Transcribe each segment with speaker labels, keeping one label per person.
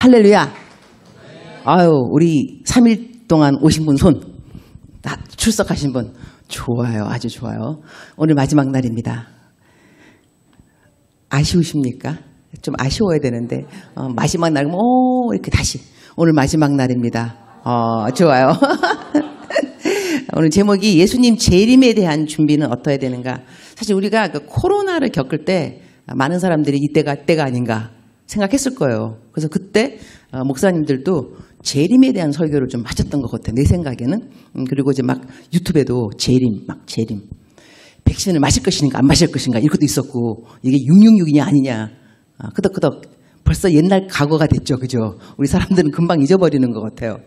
Speaker 1: 할렐루야. 아유, 우리 3일 동안 오신 분 손, 출석하신 분 좋아요. 아주 좋아요. 오늘 마지막 날입니다. 아쉬우십니까? 좀 아쉬워야 되는데 마지막 날이면 이렇게 다시 오늘 마지막 날입니다. 좋아요. 오늘 제목이 예수님 재림에 대한 준비는 어떠해야 되는가. 사실 우리가 그 코로나를 겪을 때 많은 사람들이 이때가 때가 아닌가 생각했을 거예요. 그래서 그때 목사님들도 재림에 대한 설교를 좀 하셨던 것 같아요. 내 생각에는. 그리고 이제 막 유튜브에도 재림. 백신을 마실 것인가 안 마실 것인가 이런 것도 있었고, 이게 666이냐 아니냐. 끄덕끄덕 벌써 옛날 과거가 됐죠. 그죠? 우리 사람들은 금방 잊어버리는 것 같아요.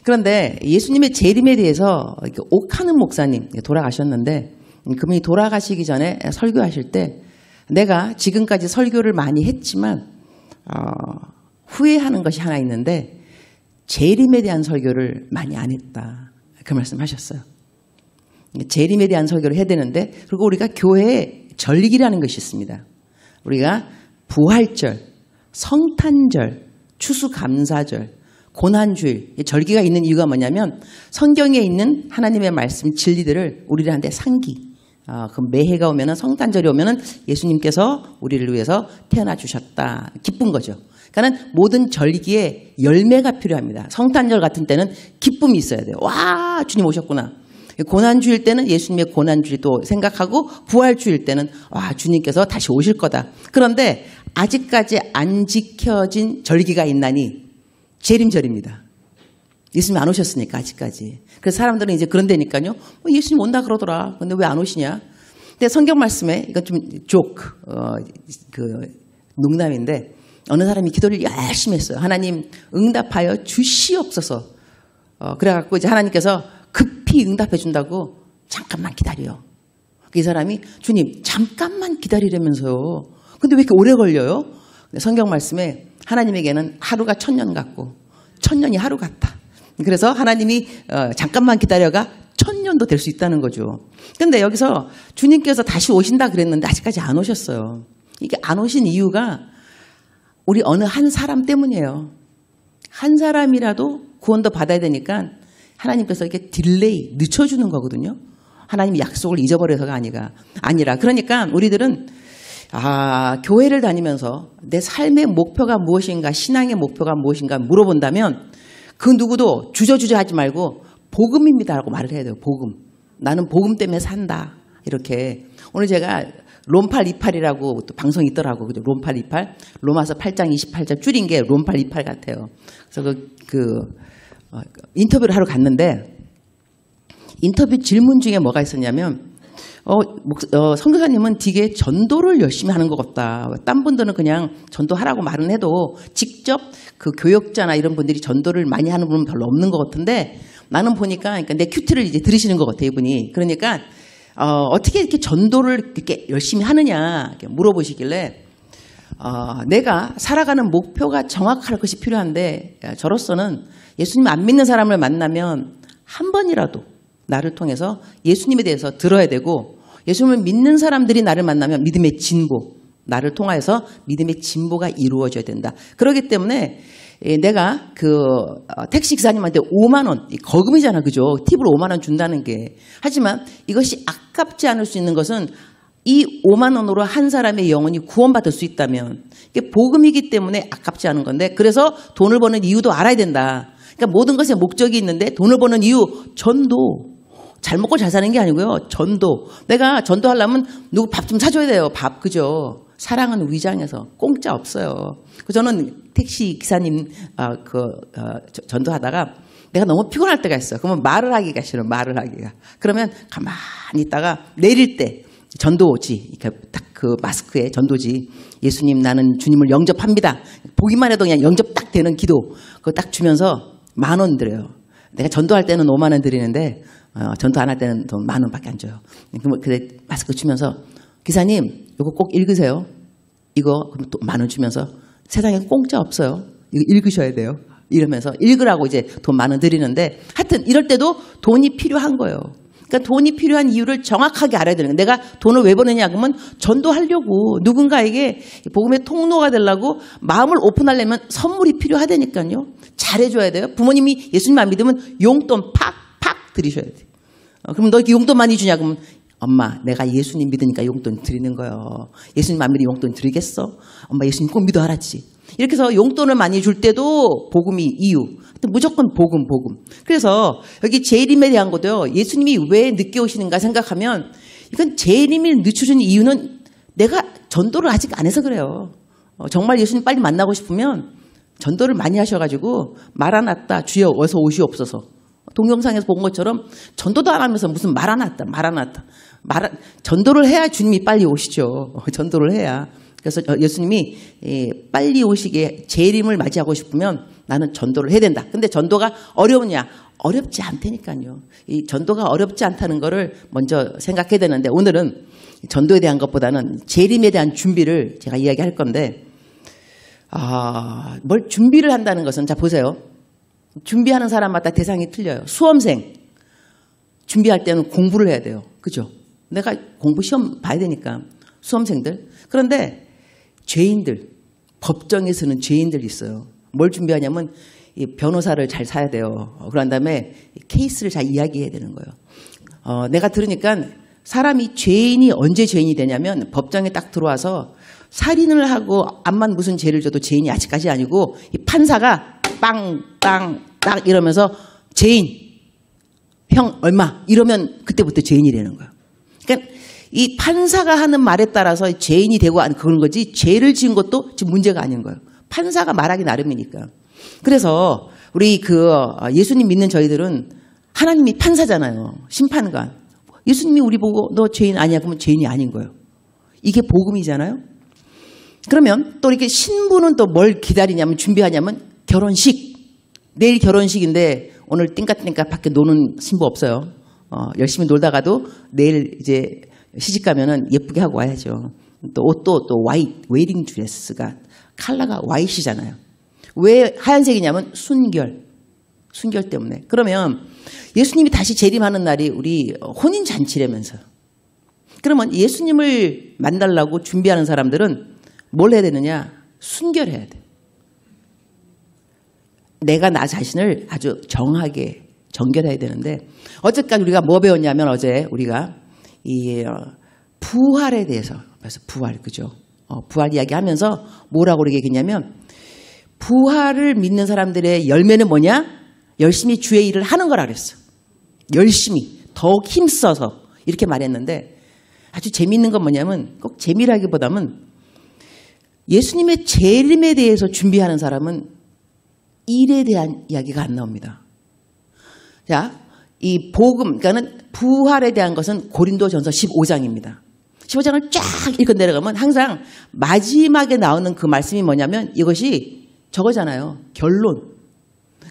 Speaker 1: 그런데 예수님의 재림에 대해서 옥하는 목사님 돌아가셨는데, 그분이 돌아가시기 전에 설교하실 때 내가 지금까지 설교를 많이 했지만 후회하는 것이 하나 있는데 재림에 대한 설교를 많이 안 했다. 그 말씀하셨어요. 재림에 대한 설교를 해야 되는데, 그리고 우리가 교회에 절기라는 것이 있습니다. 우리가 부활절, 성탄절, 추수감사절, 고난주일, 절기가 있는 이유가 뭐냐면 성경에 있는 하나님의 말씀 진리들을 우리들한테 상기. 그럼 매해가 오면은, 성탄절이 오면은 예수님께서 우리를 위해서 태어나 주셨다. 기쁜 거죠. 그러니까 모든 절기에 열매가 필요합니다. 성탄절 같은 때는 기쁨이 있어야 돼요. 와, 주님 오셨구나. 고난주일 때는 예수님의 고난주일도 생각하고, 부활주일 때는 와, 주님께서 다시 오실 거다. 그런데 아직까지 안 지켜진 절기가 있나니 재림절입니다. 예수님 안 오셨으니까 아직까지. 그래서 사람들은 이제 그런다니까요. 예수님 온다 그러더라. 근데 왜 안 오시냐? 근데 성경 말씀에, 이건 좀 농담인데, 어느 사람이 기도를 열심히 했어요. 하나님 응답하여 주시옵소서. 그래갖고 이제 하나님께서 급히 응답해 준다고 잠깐만 기다려. 이 사람이 주님 잠깐만 기다리려면서요. 근데 왜 이렇게 오래 걸려요? 성경 말씀에 하나님에게는 하루가 1000년 같고 1000년이 하루 같다. 그래서 하나님이 잠깐만 기다려가 1000년도 될 수 있다는 거죠. 근데 여기서 주님께서 다시 오신다 그랬는데 아직까지 안 오셨어요. 이게 안 오신 이유가 우리 어느 한 사람 때문이에요. 한 사람이라도 구원도 받아야 되니까 하나님께서 이렇게 딜레이, 늦춰주는 거거든요. 하나님이 약속을 잊어버려서가 아니라. 그러니까 우리들은 교회를 다니면서 내 삶의 목표가 무엇인가, 신앙의 목표가 무엇인가 물어본다면 그 누구도 주저주저 하지 말고 복음입니다라고 말을 해야 돼요. 복음. 나는 복음 때문에 산다. 이렇게. 오늘 제가 롬828이라고 또 방송이 있더라고. 그죠? 롬828. 로마서 8장 28절 줄인 게 롬828 같아요. 그래서 인터뷰를 하러 갔는데, 인터뷰 질문 중에 뭐가 있었냐면, 선교사님은 되게 전도를 열심히 하는 것 같다. 딴 분들은 그냥 전도하라고 말은 해도 직접 그 교역자나 이런 분들이 전도를 많이 하는 분은 별로 없는 것 같은데, 나는 보니까, 그러니까 내 큐티를 이제 들으시는 것 같아, 이분이. 그러니까 어떻게 이렇게 전도를 이렇게 열심히 하느냐 이렇게 물어보시길래, 내가 살아가는 목표가 정확할 것이 필요한데, 저로서는 예수님 안 믿는 사람을 만나면 한 번이라도 나를 통해서 예수님에 대해서 들어야 되고, 예수님을 믿는 사람들이 나를 만나면 믿음의 진보, 나를 통하여서 믿음의 진보가 이루어져야 된다. 그렇기 때문에 내가 택시 기사님한테 5만 원, 거금이잖아, 그죠? 팁을 5만 원 준다는 게. 하지만 이것이 아깝지 않을 수 있는 것은 이 5만 원으로 한 사람의 영혼이 구원받을 수 있다면 이게 복음이기 때문에 아깝지 않은 건데, 그래서 돈을 버는 이유도 알아야 된다. 그러니까 모든 것에 목적이 있는데 돈을 버는 이유, 전도. 잘 먹고 잘 사는 게 아니고요. 전도. 내가 전도하려면 누구 밥 좀 사줘야 돼요. 밥. 그죠? 사랑은 위장해서 공짜 없어요. 저는 택시 기사님 전도하다가 내가 너무 피곤할 때가 있어요. 그러면 말을 하기가 싫어. 말을 하기가. 그러면 가만히 있다가 내릴 때 전도지, 딱 그 마스크에 전도지, 예수님 나는 주님을 영접합니다. 보기만 해도 그냥 영접 딱 되는 기도 그거 딱 주면서 10,000원 드려요. 내가 전도할 때는 5만 원 드리는데 전도 안 할 때는 돈 10,000원밖에 안 줘요. 그래 마스크 주면서 기사님 이거 꼭 읽으세요. 이거 그럼 또 10,000원 주면서 세상에 공짜 없어요. 이거 읽으셔야 돼요. 이러면서 읽으라고 이제 돈 10,000원 드리는데, 하여튼 이럴 때도 돈이 필요한 거예요. 그러니까 돈이 필요한 이유를 정확하게 알아야 되는 거예요. 내가 돈을 왜 버느냐 그러면 전도하려고, 누군가에게 복음의 통로가 되려고 마음을 오픈하려면 선물이 필요하다니까요. 잘해줘야 돼요. 부모님이 예수님 안 믿으면 용돈 팍팍 드리셔야 돼요. 그럼 너 이렇게 용돈 많이 주냐 그러면 엄마 내가 예수님 믿으니까 용돈 드리는 거예요. 예수님 안 믿으면 용돈 드리겠어? 엄마 예수님 꼭 믿어 알았지? 이렇게 해서 용돈을 많이 줄 때도 복음이 이유. 무조건 복음. 그래서 여기 재림에 대한 것도요. 예수님이 왜 늦게 오시는가 생각하면 이건 재림을 늦추는 이유는 내가 전도를 아직 안 해서 그래요. 정말 예수님 빨리 만나고 싶으면 전도를 많이 하셔가지고 마라나타 주여 어서 오시옵소서. 동영상에서 본 것처럼 전도도 안 하면서 무슨 마라나타. 전도를 해야 주님이 빨리 오시죠. 전도를 해야. 그래서 예수님이 빨리 오시게 재림을 맞이하고 싶으면 나는 전도를 해야 된다. 근데 전도가 어려우냐? 어렵지 않다니까요. 이 전도가 어렵지 않다는 거를 먼저 생각해야 되는데 오늘은 전도에 대한 것보다는 재림에 대한 준비를 제가 이야기할 건데 뭘 준비를 한다는 것은 자 보세요. 준비하는 사람마다 대상이 틀려요. 수험생 준비할 때는 공부를 해야 돼요. 그죠? 내가 공부 시험 봐야 되니까 수험생들. 그런데 죄인들, 법정에서는 죄인들 있어요. 뭘 준비하냐면 이 변호사를 잘 사야 돼요. 그런 다음에 케이스를 잘 이야기해야 되는 거예요. 내가 들으니까 사람이 죄인이 언제 죄인이 되냐면 법정에 딱 들어와서 살인을 하고 암만 무슨 죄를 져도 죄인이 아직까지 아니고 이 판사가 빵빵 딱 이러면서 죄인 형 얼마 이러면 그때부터 죄인이 되는 거예요. 그러니까 이 판사가 하는 말에 따라서 죄인이 되고 그런 거지 죄를 지은 것도 지금 문제가 아닌 거예요. 판사가 말하기 나름이니까. 그래서 우리 예수님 믿는 저희들은 하나님이 판사잖아요. 심판관. 예수님이 우리 보고 너 죄인 아니야 그러면 죄인이 아닌 거예요. 이게 복음이잖아요. 그러면 또 이렇게 신부는 또 뭘 기다리냐면 준비하냐면 결혼식. 내일 결혼식인데 오늘 띵까띵까 밖에 노는 신부 없어요. 열심히 놀다가도 내일 이제 시집 가면은 예쁘게 하고 와야죠. 또 옷도 또 웨딩 드레스가 컬러가 화이트잖아요. 왜 하얀색이냐면 순결 때문에. 그러면 예수님이 다시 재림하는 날이 우리 혼인 잔치라면서요. 그러면 예수님을 만나려고 준비하는 사람들은 뭘 해야 되느냐? 순결해야 돼. 내가 나 자신을 아주 정하게 정결해야 되는데 어제까지 우리가 뭐 배웠냐면 어제 우리가 이 부활에 대해서 그래서 부활 그죠? 부활 이야기하면서 뭐라고 얘기했냐면 부활을 믿는 사람들의 열매는 뭐냐? 열심히 주의 일을 하는 거라 그랬어. 열심히 더욱 힘써서 이렇게 말했는데 아주 재미있는 건 뭐냐면 꼭 재미라기보다는 예수님의 재림에 대해서 준비하는 사람은 일에 대한 이야기가 안 나옵니다. 자, 이 복음, 그러니까는 부활에 대한 것은 고린도전서 15장입니다. 15장을 쫙 읽어 내려가면 항상 마지막에 나오는 그 말씀이 뭐냐면 이것이 저거잖아요. 결론.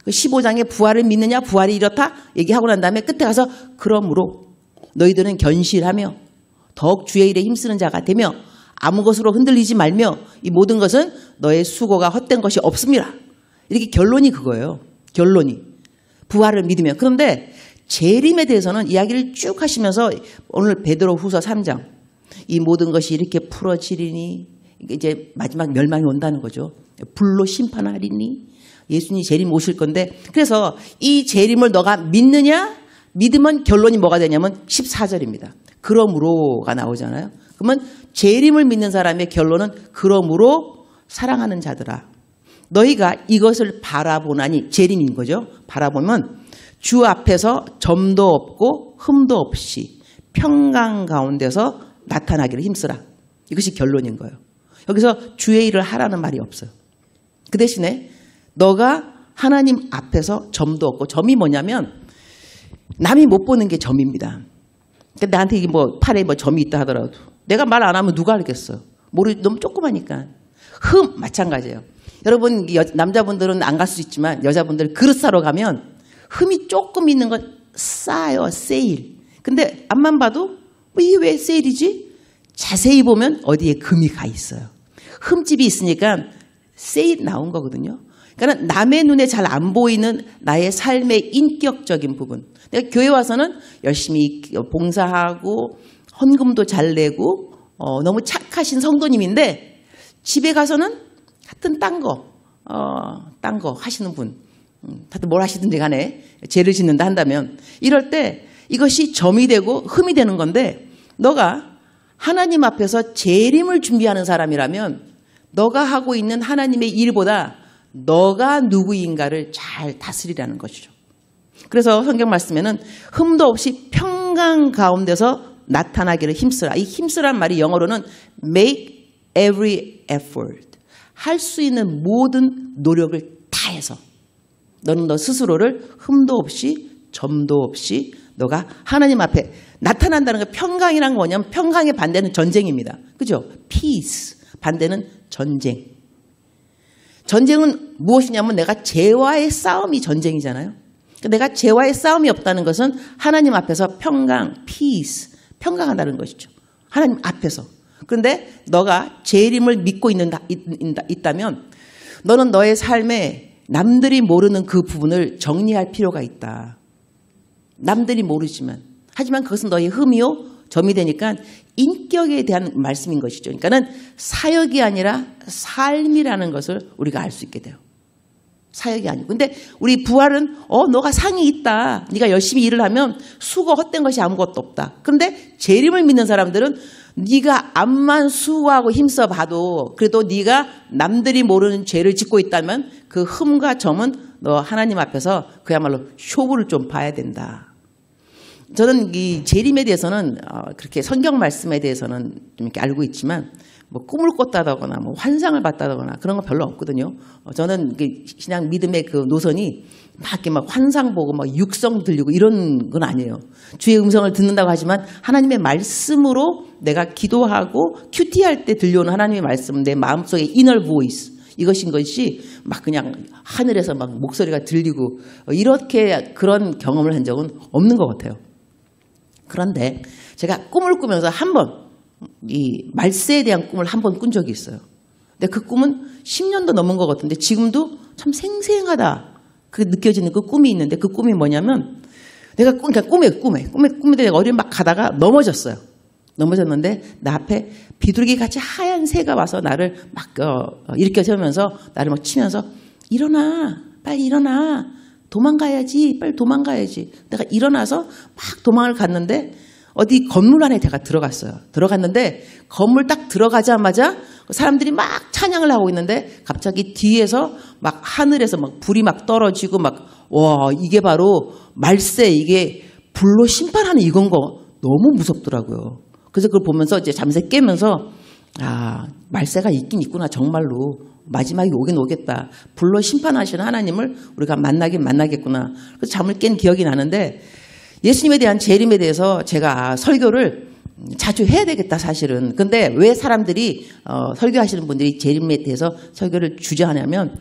Speaker 1: 15장에 부활을 믿느냐, 부활이 이렇다 얘기하고 난 다음에 끝에 가서 그러므로 너희들은 견실하며 더욱 주의 일에 힘쓰는 자가 되며 아무 것으로 흔들리지 말며 이 모든 것은 너의 수고가 헛된 것이 없습니다. 이렇게 결론이 그거예요. 결론이. 부활을 믿으며. 그런데 재림에 대해서는 이야기를 쭉 하시면서 오늘 베드로후서 3장 이 모든 것이 이렇게 풀어지리니 이제 마지막 멸망이 온다는 거죠. 불로 심판하리니 예수님이 재림 오실 건데 그래서 이 재림을 너가 믿느냐? 믿으면 결론이 뭐가 되냐면 14절입니다. 그러므로가 나오잖아요. 그러면 재림을 믿는 사람의 결론은 그러므로 사랑하는 자들아 너희가 이것을 바라보나니 재림인 거죠. 바라보면 주 앞에서 점도 없고 흠도 없이 평강 가운데서 나타나기를 힘쓰라. 이것이 결론인 거예요. 여기서 주의 일을 하라는 말이 없어요. 그 대신에 너가 하나님 앞에서 점도 없고 점이 뭐냐면 남이 못 보는 게 점입니다. 그러니까 나한테 이게 뭐 팔에 뭐 점이 있다 하더라도 내가 말 안 하면 누가 알겠어요. 너무 조그마니까. 흠 마찬가지예요. 여러분 남자분들은 안 갈 수 있지만 여자분들 그릇 사러 가면 흠이 조금 있는 건 싸요. 세일. 근데 앞만 봐도 이게 왜 세일이지? 자세히 보면 어디에 금이 가 있어요. 흠집이 있으니까 세일 나온 거거든요. 그러니까 남의 눈에 잘 안 보이는 나의 삶의 인격적인 부분. 내가 교회 와서는 열심히 봉사하고 헌금도 잘 내고 너무 착하신 성도님인데 집에 가서는 하여튼 딴 거 하시는 분. 하여튼 뭘 하시든지 간에 죄를 짓는다 한다면 이럴 때 이것이 점이 되고 흠이 되는 건데 너가 하나님 앞에서 재림을 준비하는 사람이라면 너가 하고 있는 하나님의 일보다 너가 누구인가를 잘 다스리라는 것이죠. 그래서 성경 말씀에는 흠도 없이 평강 가운데서 나타나기를 힘쓰라. 이 힘쓰란 말이 영어로는 make every effort. 할 수 있는 모든 노력을 다해서 너는 너 스스로를 흠도 없이 점도 없이 너가 하나님 앞에 나타난다는 거. 평강이란 건 뭐냐면 평강의 반대는 전쟁입니다. 그죠? peace. 반대는 전쟁. 전쟁은 무엇이냐면 내가 죄와의 싸움이 전쟁이잖아요. 내가 죄와의 싸움이 없다는 것은 하나님 앞에서 평강, peace, 평강하다는 것이죠. 하나님 앞에서. 그런데 너가 재림을 믿고 있다면 너는 너의 삶에 남들이 모르는 그 부분을 정리할 필요가 있다. 남들이 모르지만. 하지만 그것은 너의 흠이요 점이 되니까 인격에 대한 말씀인 것이죠. 그러니까는 사역이 아니라 삶이라는 것을 우리가 알 수 있게 돼요. 사역이 아니고. 근데 우리 부활은 너가 상이 있다. 네가 열심히 일을 하면 수고 헛된 것이 아무것도 없다. 그런데 재림을 믿는 사람들은 네가 암만 수고하고 힘써 봐도 그래도 네가 남들이 모르는 죄를 짓고 있다면 그 흠과 점은 너 하나님 앞에서 그야말로 쇼부를 좀 봐야 된다. 저는 이 재림에 대해서는 그렇게 성경 말씀에 대해서는 좀 이렇게 알고 있지만 뭐 꿈을 꿨다거나 뭐 환상을 봤다거나 그런 거 별로 없거든요. 저는 신앙 믿음의 그 노선이 막 이렇게 막 환상 보고 막 육성 들리고 이런 건 아니에요. 주의 음성을 듣는다고 하지만 하나님의 말씀으로 내가 기도하고 큐티할 때 들려오는 하나님의 말씀, 내 마음속의 이너 보이스 이것인 것이 막 그냥 하늘에서 막 목소리가 들리고 이렇게 그런 경험을 한 적은 없는 것 같아요. 그런데 제가 꿈을 꾸면서 한 번 이 말세에 대한 꿈을 한 번 꾼 적이 있어요. 근데 그 꿈은 10년도 넘은 것 같은데 지금도 참 생생하다. 그 느껴지는 그 꿈이 있는데 그 꿈이 뭐냐면 내가 꿈에 내가 어디를 막 가다가 넘어졌어요. 넘어졌는데 나 앞에 비둘기 같이 하얀 새가 와서 나를 막 일으켜 세우면서 나를 막 치면서 일어나 빨리 일어나 도망가야지 빨리 도망가야지. 내가 일어나서 막 도망을 갔는데 어디 건물 안에 제가 들어갔어요. 들어갔는데 건물 딱 들어가자마자 사람들이 막 찬양을 하고 있는데 갑자기 뒤에서 막 하늘에서 막 불이 막 떨어지고 막 와 이게 바로 말세 이게 불로 심판하는 이건 거 너무 무섭더라고요. 그래서 그걸 보면서 이제 잠새 깨면서 말세가 있긴 있구나 정말로 마지막이 오긴 오겠다. 불로 심판하시는 하나님을 우리가 만나긴 만나겠구나. 그래서 잠을 깬 기억이 나는데 예수님에 대한 재림에 대해서 제가 설교를 자주 해야 되겠다 사실은. 근데 왜 사람들이 설교하시는 분들이 재림에 대해서 설교를 주저하냐면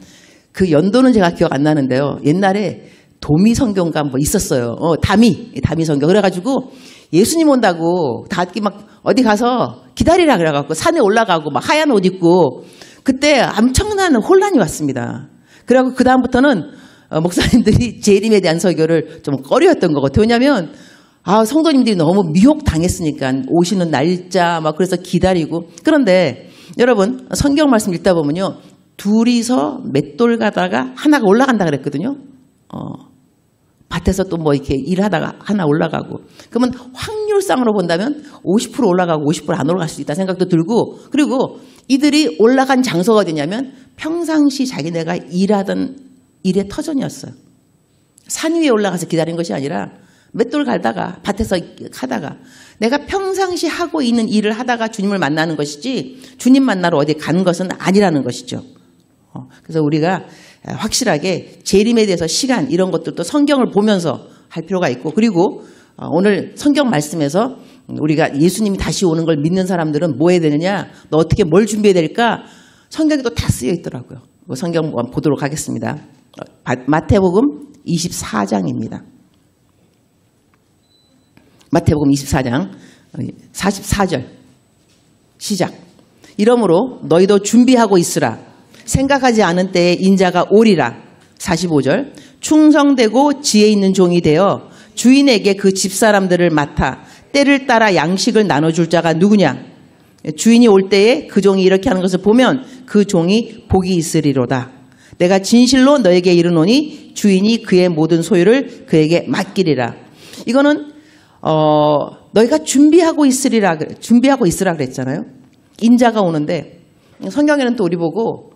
Speaker 1: 그 연도는 제가 기억 안 나는데요. 옛날에 도미 성경가 뭐 있었어요. 다미 성경. 그래가지고 예수님 온다고 다 막 어디 가서 기다리라 그래갖고 산에 올라가고 막 하얀 옷 입고 그때 엄청난 혼란이 왔습니다. 그래갖고 그 다음부터는 목사님들이 재림에 대한 설교를 좀 꺼려했던 것 같아요. 왜냐하면 성도님들이 너무 미혹당했으니까 오시는 날짜 막 그래서 기다리고. 그런데 여러분 성경 말씀 읽다 보면요. 둘이서 맷돌 가다가 하나가 올라간다 그랬거든요. 밭에서 또 뭐 이렇게 일하다가 하나 올라가고. 그러면 확률상으로 본다면 50% 올라가고 50% 안 올라갈 수 있다 생각도 들고. 그리고 이들이 올라간 장소가 어디냐면 평상시 자기네가 일하던 일의 터전이었어요. 산 위에 올라가서 기다린 것이 아니라 맷돌 갈다가 밭에서 하다가 내가 평상시 하고 있는 일을 하다가 주님을 만나는 것이지 주님 만나러 어디 간 것은 아니라는 것이죠. 그래서 우리가 확실하게 재림에 대해서 시간 이런 것들도 성경을 보면서 할 필요가 있고 그리고 오늘 성경 말씀에서 우리가 예수님이 다시 오는 걸 믿는 사람들은 뭐 해야 되느냐 너 어떻게 뭘 준비해야 될까 성경에도 다 쓰여 있더라고요. 성경 보도록 하겠습니다. 마태복음 24장입니다. 마태복음 24장 44절 시작. 이러므로 너희도 준비하고 있으라. 생각하지 않은 때에 인자가 오리라. 45절. 충성되고 지혜 있는 종이 되어 주인에게 그 집사람들을 맡아 때를 따라 양식을 나눠줄 자가 누구냐. 주인이 올 때에 그 종이 이렇게 하는 것을 보면 그 종이 복이 있으리로다. 내가 진실로 너에게 이르노니 주인이 그의 모든 소유를 그에게 맡기리라. 이거는 너희가 준비하고 있으라 그랬잖아요. 인자가 오는데 성경에는 또 우리 보고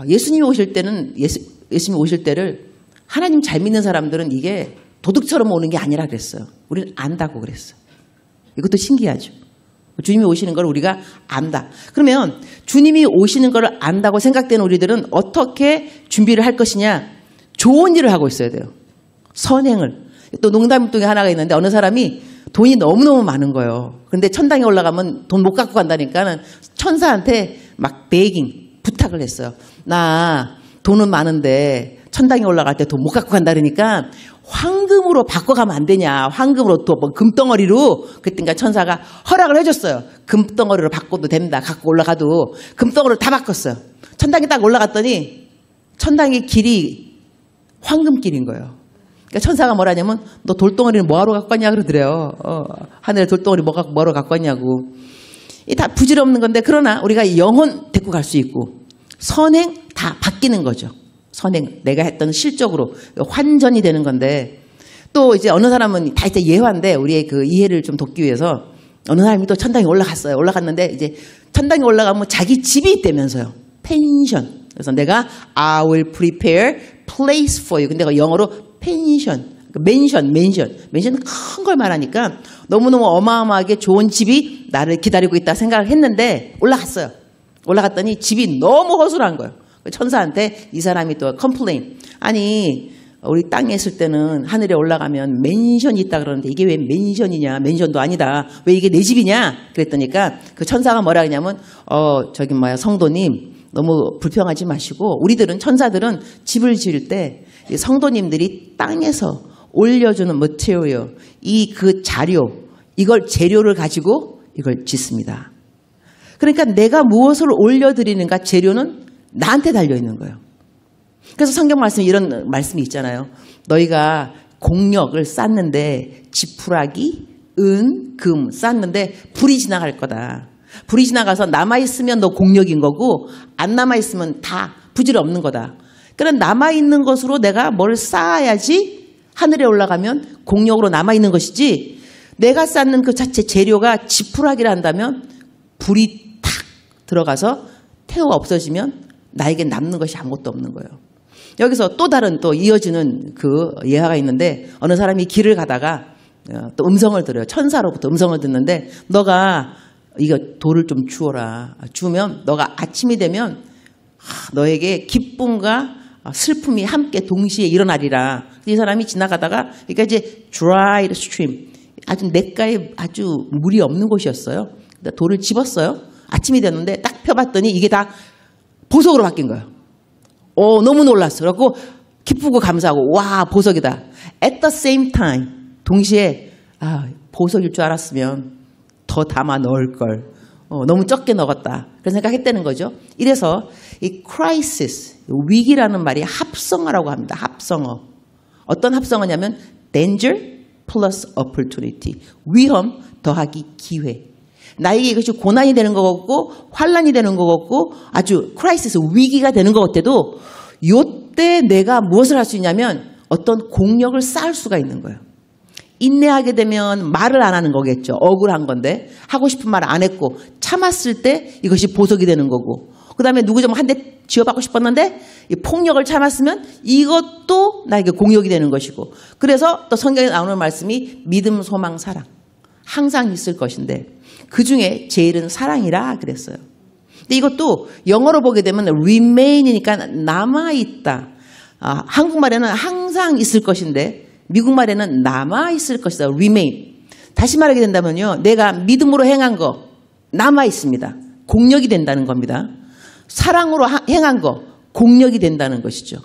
Speaker 1: 예수님이 오실 때는 예수님이 오실 때를 하나님 잘 믿는 사람들은 이게 도둑처럼 오는 게 아니라 그랬어요. 우리는 안다고 그랬어요. 이것도 신기하죠. 주님이 오시는 걸 우리가 안다. 그러면 주님이 오시는 걸 안다고 생각되는 우리들은 어떻게 준비를 할 것이냐? 좋은 일을 하고 있어야 돼요. 선행을. 또 농담뚱이 하나가 있는데 어느 사람이 돈이 너무너무 많은 거예요. 근데 천당에 올라가면 돈 못 갖고 간다니까 천사한테 막 베깅, 부탁을 했어요. 나 돈은 많은데 천당에 올라갈 때 돈 못 갖고 간다 그러니까 황금으로 바꿔가면 안 되냐. 황금으로 또 뭐 금덩어리로. 그러니까 천사가 허락을 해줬어요. 금덩어리로 바꿔도 된다. 갖고 올라가도. 금덩어리를 다 바꿨어요. 천당에 딱 올라갔더니 천당의 길이 황금길인 거예요. 그러니까 천사가 뭐라냐면 너 돌덩어리는 뭐하러 갖고 왔냐 그러더래요. 하늘에 돌덩어리 뭐하러 갖고 왔냐고. 이 다 부질없는 건데 그러나 우리가 영혼 데리고 갈 수 있고 선행 다 바뀌는 거죠. 선행 내가 했던 실적으로 환전이 되는 건데 또 이제 어느 사람은 다 이제 예화인데 우리의 그 이해를 좀 돕기 위해서 어느 사람이 또 천당에 올라갔어요. 올라갔는데 이제 천당에 올라가면 자기 집이 있다면서요. 펜션. 그래서 내가 I will prepare place for you. 근데 영어로 펜션, 맨션 큰 걸 말하니까 너무너무 어마어마하게 좋은 집이 나를 기다리고 있다 생각을 했는데 올라갔어요. 올라갔더니 집이 너무 허술한 거예요. 천사한테 이 사람이 또 컴플레인. 아니 우리 땅에 있을 때는 하늘에 올라가면 맨션이 있다 그러는데 이게 왜 맨션이냐. 맨션도 아니다. 왜 이게 내 집이냐. 그랬더니까 그 천사가 뭐라 그러냐면 성도님 너무 불평하지 마시고 우리들은 천사들은 집을 지을 때 성도님들이 땅에서 올려주는 material 그 자료 이걸 재료를 가지고 이걸 짓습니다. 그러니까 내가 무엇을 올려드리는가 재료는 나한테 달려있는 거예요. 그래서 성경 말씀에 이런 말씀이 있잖아요. 너희가 공력을 쌓는데 지푸라기, 은, 금 쌓는데 불이 지나갈 거다. 불이 지나가서 남아있으면 너 공력인 거고 안 남아있으면 다 부질없는 거다. 그러니까 남아있는 것으로 내가 뭘 쌓아야지 하늘에 올라가면 공력으로 남아있는 것이지 내가 쌓는 그 자체 재료가 지푸라기라 한다면 불이 탁 들어가서 태우가 없어지면 나에게 남는 것이 아무것도 없는 거예요. 여기서 또 다른 또 이어지는 그 예화가 있는데 어느 사람이 길을 가다가 또 음성을 들어요. 천사로부터 음성을 듣는데 너가 이거 돌을 좀 주어라. 주면 너가 아침이 되면 너에게 기쁨과 슬픔이 함께 동시에 일어나리라. 이 사람이 지나가다가 그러니까 이제 dry stream 아주 냇가에 아주 물이 없는 곳이었어요. 돌을 집었어요. 아침이 됐는데 딱 펴봤더니 이게 다 보석으로 바뀐 거예요. 너무 놀랐어. 그래갖고 기쁘고 감사하고 와 보석이다. At the same time 동시에 보석일 줄 알았으면 더 담아 넣을 걸. 너무 적게 넣었다. 그런 생각했다는 거죠. 이래서 이 crisis 위기라는 말이 합성어라고 합니다. 합성어. 어떤 합성어냐면 danger plus opportunity 위험 더하기 기회. 나에게 이것이 고난이 되는 것 같고 환난이 되는 것 같고 아주 크라이시스 위기가 되는 것 같아도 이때 내가 무엇을 할 수 있냐면 어떤 공력을 쌓을 수가 있는 거예요. 인내하게 되면 말을 안 하는 거겠죠. 억울한 건데 하고 싶은 말 안 했고 참았을 때 이것이 보석이 되는 거고 그 다음에 누구 좀 한 대 지어받고 싶었는데 이 폭력을 참았으면 이것도 나에게 공력이 되는 것이고 그래서 또 성경에 나오는 말씀이 믿음, 소망, 사랑 항상 있을 것인데 그중에 제일은 사랑이라 그랬어요. 근데 이것도 영어로 보게 되면 remain이니까 남아있다. 한국말에는 항상 있을 것인데 미국말에는 남아있을 것이다. remain. 다시 말하게 된다면요. 내가 믿음으로 행한 거 남아있습니다. 공력이 된다는 겁니다. 사랑으로 행한 거 공력이 된다는 것이죠.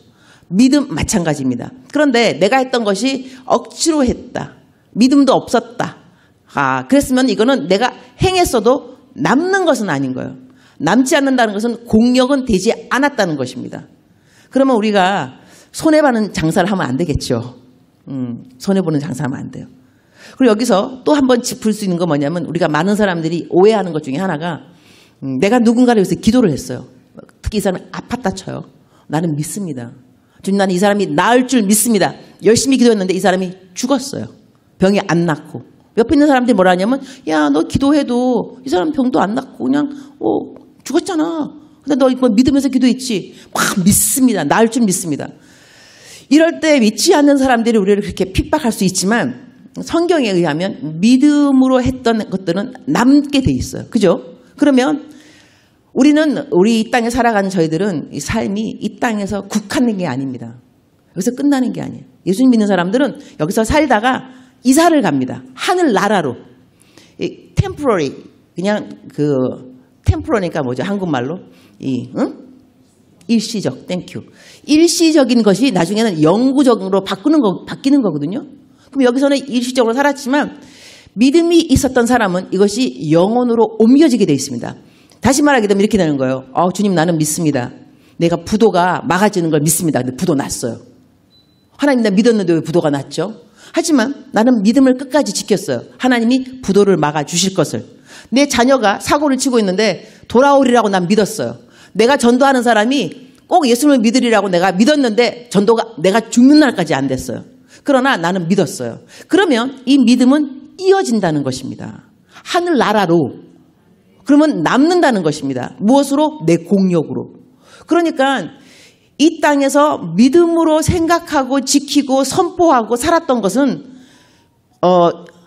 Speaker 1: 믿음 마찬가지입니다. 그런데 내가 했던 것이 억지로 했다. 믿음도 없었다. 그랬으면 이거는 내가 행했어도 남는 것은 아닌 거예요. 남지 않는다는 것은 공력은 되지 않았다는 것입니다. 그러면 우리가 손해보는 장사를 하면 안 되겠죠. 손해보는 장사하면 안 돼요. 그리고 여기서 또 한 번 짚을 수 있는 건 뭐냐면 우리가 많은 사람들이 오해하는 것 중에 하나가 내가 누군가를 위해서 기도를 했어요. 특히 이 사람이 아팠다 쳐요. 나는 믿습니다. 주님, 나는 이 사람이 나을 줄 믿습니다. 열심히 기도했는데 이 사람이 죽었어요. 병이 안 낫고. 옆에 있는 사람들이 뭐라 하냐면 야, 너 기도해도 이 사람 병도 안 낫고 그냥 죽었잖아. 근데 너 이거 믿으면서 기도했지. 막 믿습니다. 나을 줄 믿습니다. 이럴 때 믿지 않는 사람들이 우리를 그렇게 핍박할 수 있지만 성경에 의하면 믿음으로 했던 것들은 남게 돼 있어요. 그죠? 그러면 우리 이 땅에 살아가는 저희들은 이 삶이 이 땅에서 국한된 게 아닙니다. 여기서 끝나는 게 아니에요. 예수님 믿는 사람들은 여기서 살다가 이사를 갑니다. 하늘 나라로. 템포러리, 그냥 템포러니까 뭐죠? 한국말로? 일시적, 땡큐. 일시적인 것이 나중에는 영구적으로 바뀌는 거거든요. 그럼 여기서는 일시적으로 살았지만 믿음이 있었던 사람은 이것이 영혼으로 옮겨지게 되어 있습니다. 다시 말하게 되면 이렇게 되는 거예요. 주님, 나는 믿습니다. 내가 부도가 막아지는 걸 믿습니다. 근데 부도 났어요. 하나님, 나 믿었는데 왜 부도가 났죠? 하지만 나는 믿음을 끝까지 지켰어요. 하나님이 부도를 막아주실 것을. 내 자녀가 사고를 치고 있는데 돌아오리라고 난 믿었어요. 내가 전도하는 사람이 꼭 예수님을 믿으리라고 내가 믿었는데 전도가 내가 죽는 날까지 안 됐어요. 그러나 나는 믿었어요. 그러면 이 믿음은 이어진다는 것입니다. 하늘 나라로. 그러면 남는다는 것입니다. 무엇으로? 내 공력으로. 그러니까 이 땅에서 믿음으로 생각하고 지키고 선포하고 살았던 것은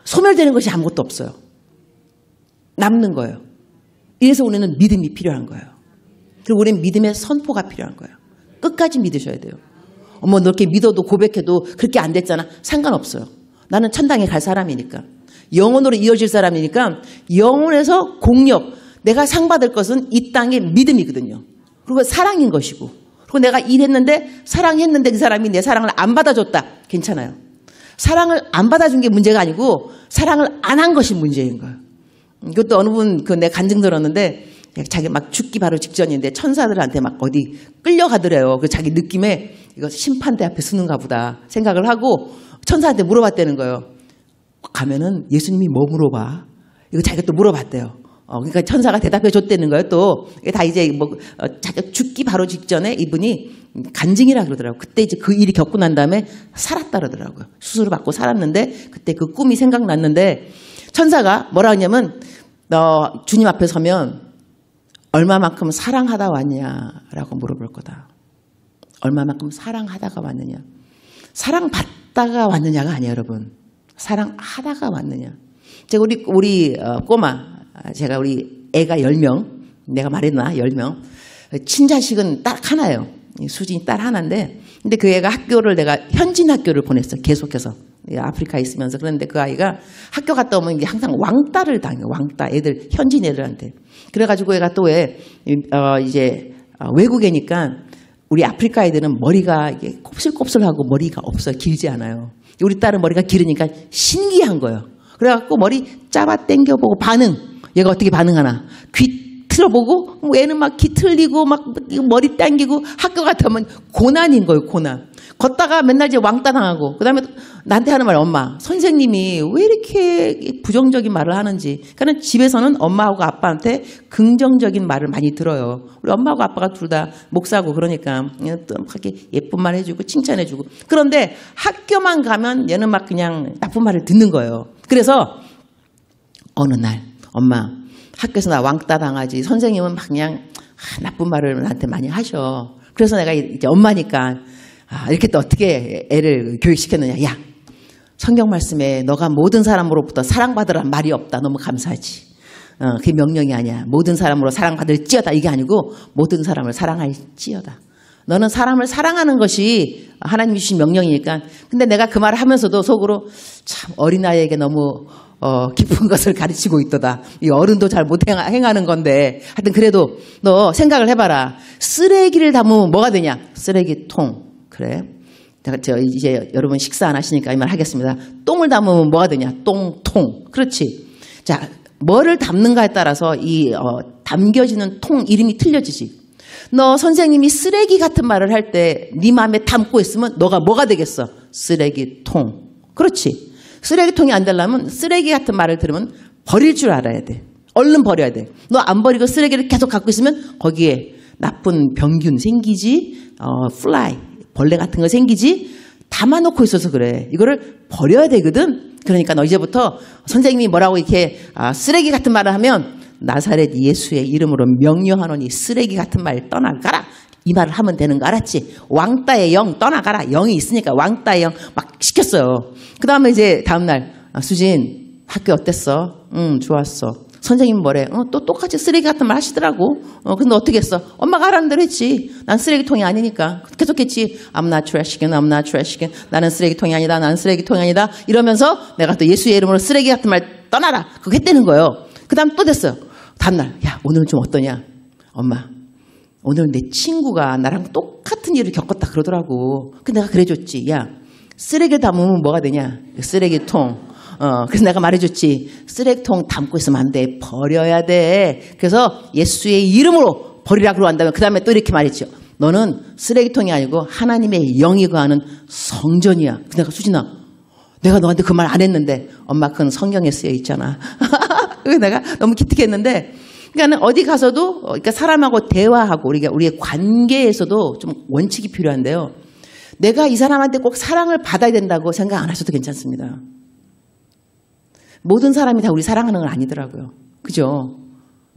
Speaker 1: 소멸되는 것이 아무것도 없어요. 남는 거예요. 이래서 우리는 믿음이 필요한 거예요. 그리고 우리는 믿음의 선포가 필요한 거예요. 끝까지 믿으셔야 돼요. 너 이렇게 믿어도 고백해도 그렇게 안 됐잖아. 상관없어요. 나는 천당에 갈 사람이니까. 영혼으로 이어질 사람이니까 영혼에서 공력, 내가 상 받을 것은 이 땅의 믿음이거든요. 그리고 사랑인 것이고. 그리고 내가 일했는데 사랑했는데 그 사람이 내 사랑을 안 받아줬다. 괜찮아요. 사랑을 안 받아준 게 문제가 아니고 사랑을 안 한 것이 문제인 거예요. 이것도 어느 분 내가 간증 들었는데 자기 막 죽기 바로 직전인데 천사들한테 막 어디 끌려가더래요. 그 자기 느낌에 이거 심판대 앞에 서는가 보다 생각을 하고 천사한테 물어봤다는 거예요. 가면은 예수님이 뭐 물어봐? 이거 자기가 또 물어봤대요. 그러니까 천사가 대답해 줬다는 거예요. 또 다 이제 자기가 죽기 바로 직전에 이분이 간증이라 그러더라고요. 그때 이제 그 일이 겪고 난 다음에 살았다 그러더라고요. 수술을 받고 살았는데 그때 그 꿈이 생각났는데 천사가 뭐라 하냐면 너 주님 앞에 서면 얼마만큼 사랑하다 왔냐라고 물어볼 거다. 얼마만큼 사랑하다가 왔느냐. 사랑받다가 왔느냐가 아니에요, 여러분. 사랑하다가 왔느냐. 제가 우리 꼬마, 제가 우리 애가 10명, 내가 말했나 10명. 친자식은 딱 하나예요. 수진이 딸 하나인데, 근데 그 애가 학교를 내가 현진 학교를 보냈어요. 계속해서. 아프리카에 있으면서. 그런데 그 아이가 학교 갔다 오면 이제 항상 왕따를 당해요. 왕따 애들, 현진 애들한테. 그래가지고 애가 또 이제 외국애니까 우리 아프리카 애들은 머리가 이게 곱슬곱슬하고 머리가 없어요. 길지 않아요. 우리 딸은 머리가 길으니까 신기한 거예요. 그래갖고 머리 잡아 당겨보고 반응. 얘가 어떻게 반응하나. 귀 틀어보고 애는 막 귀 틀리고 막 머리 당기고 학교 같으면 고난인 거예요. 고난. 걷다가 맨날 이제 왕따 당하고 그다음에 나한테 하는 말 엄마 선생님이 왜 이렇게 부정적인 말을 하는지. 그러니까 집에서는 엄마하고 아빠한테 긍정적인 말을 많이 들어요. 우리 엄마하고 아빠가 둘 다 목사고 그러니까 또 이렇게 예쁜 말 해주고 칭찬해주고. 그런데 학교만 가면 얘는 막 그냥 나쁜 말을 듣는 거예요. 그래서 어느 날 엄마 학교에서 나 왕따 당하지 선생님은 막 그냥 나쁜 말을 나한테 많이 하셔. 그래서 내가 이제 엄마니까 이렇게 또 어떻게 애를 교육시켰느냐. 야, 성경 말씀에 너가 모든 사람으로부터 사랑받으라는 말이 없다. 너무 감사하지. 그게 명령이 아니야. 모든 사람으로 사랑받을지어다. 이게 아니고 모든 사람을 사랑할지어다. 너는 사람을 사랑하는 것이 하나님이 주신 명령이니까. 근데 내가 그 말을 하면서도 속으로 참 어린아이에게 너무 깊은 것을 가르치고 있도다. 이 어른도 잘 못 행하는 건데. 하여튼 그래도 너 생각을 해봐라. 쓰레기를 담으면 뭐가 되냐? 쓰레기통. 그래. 제가 이제 여러분 식사 안 하시니까 이 말 하겠습니다. 똥을 담으면 뭐가 되냐? 똥통. 그렇지. 자, 뭐를 담는가에 따라서 이 담겨지는 통 이름이 틀려지지. 너 선생님이 쓰레기 같은 말을 할 때 네 마음에 담고 있으면 너가 뭐가 되겠어? 쓰레기통. 그렇지. 쓰레기통이 안 되려면 쓰레기 같은 말을 들으면 버릴 줄 알아야 돼. 얼른 버려야 돼. 너 안 버리고 쓰레기를 계속 갖고 있으면 거기에 나쁜 병균 생기지, 플라이, 벌레 같은 거 생기지. 담아놓고 있어서 그래. 이거를 버려야 되거든. 그러니까 너 이제부터 선생님이 뭐라고 이렇게 쓰레기 같은 말을 하면 나사렛 예수의 이름으로 명령하노니 쓰레기 같은 말 떠나가라. 이 말을 하면 되는 거 알았지? 왕따의 영 떠나가라. 영이 있으니까 왕따의 영 막 시켰어요. 그 다음에 이제 다음날 수진 학교 어땠어? 응, 좋았어. 선생님 뭐래? 또 똑같이 쓰레기 같은 말 하시더라고. 근데 어떻게 했어? 엄마가 하라는 대로 했지. 난 쓰레기통이 아니니까. 계속했지. I'm not trash can, I'm not trash can. 나는 쓰레기통이 아니다. 나는 쓰레기통이 아니다. 이러면서 내가 또 예수의 이름으로 쓰레기 같은 말 떠나라. 그거 했다는 거예요. 그 다음 또 됐어요. 다음날 야 오늘은 좀 어떠냐? 엄마 오늘 내 친구가 나랑 똑같은 일을 겪었다 그러더라고. 근데 내가 그래줬지. 야 쓰레기를 담으면 뭐가 되냐? 쓰레기통. 그래서 내가 말해줬지. 쓰레기통 담고 있으면 안 돼. 버려야 돼. 그래서 예수의 이름으로 버리라 그러고 한다면 그 다음에 또 이렇게 말했죠. 너는 쓰레기통이 아니고 하나님의 영이 거하는 성전이야. 내가 수진아 내가 너한테 그 말 안 했는데 엄마 그건 성경에 쓰여 있잖아. 그래서 내가 너무 기특했는데 그러니까 어디 가서도 그러니까 사람하고 대화하고 우리의 관계에서도 좀 원칙이 필요한데요. 내가 이 사람한테 꼭 사랑을 받아야 된다고 생각 안 하셔도 괜찮습니다. 모든 사람이 다 우리 사랑하는 건 아니더라고요. 그죠?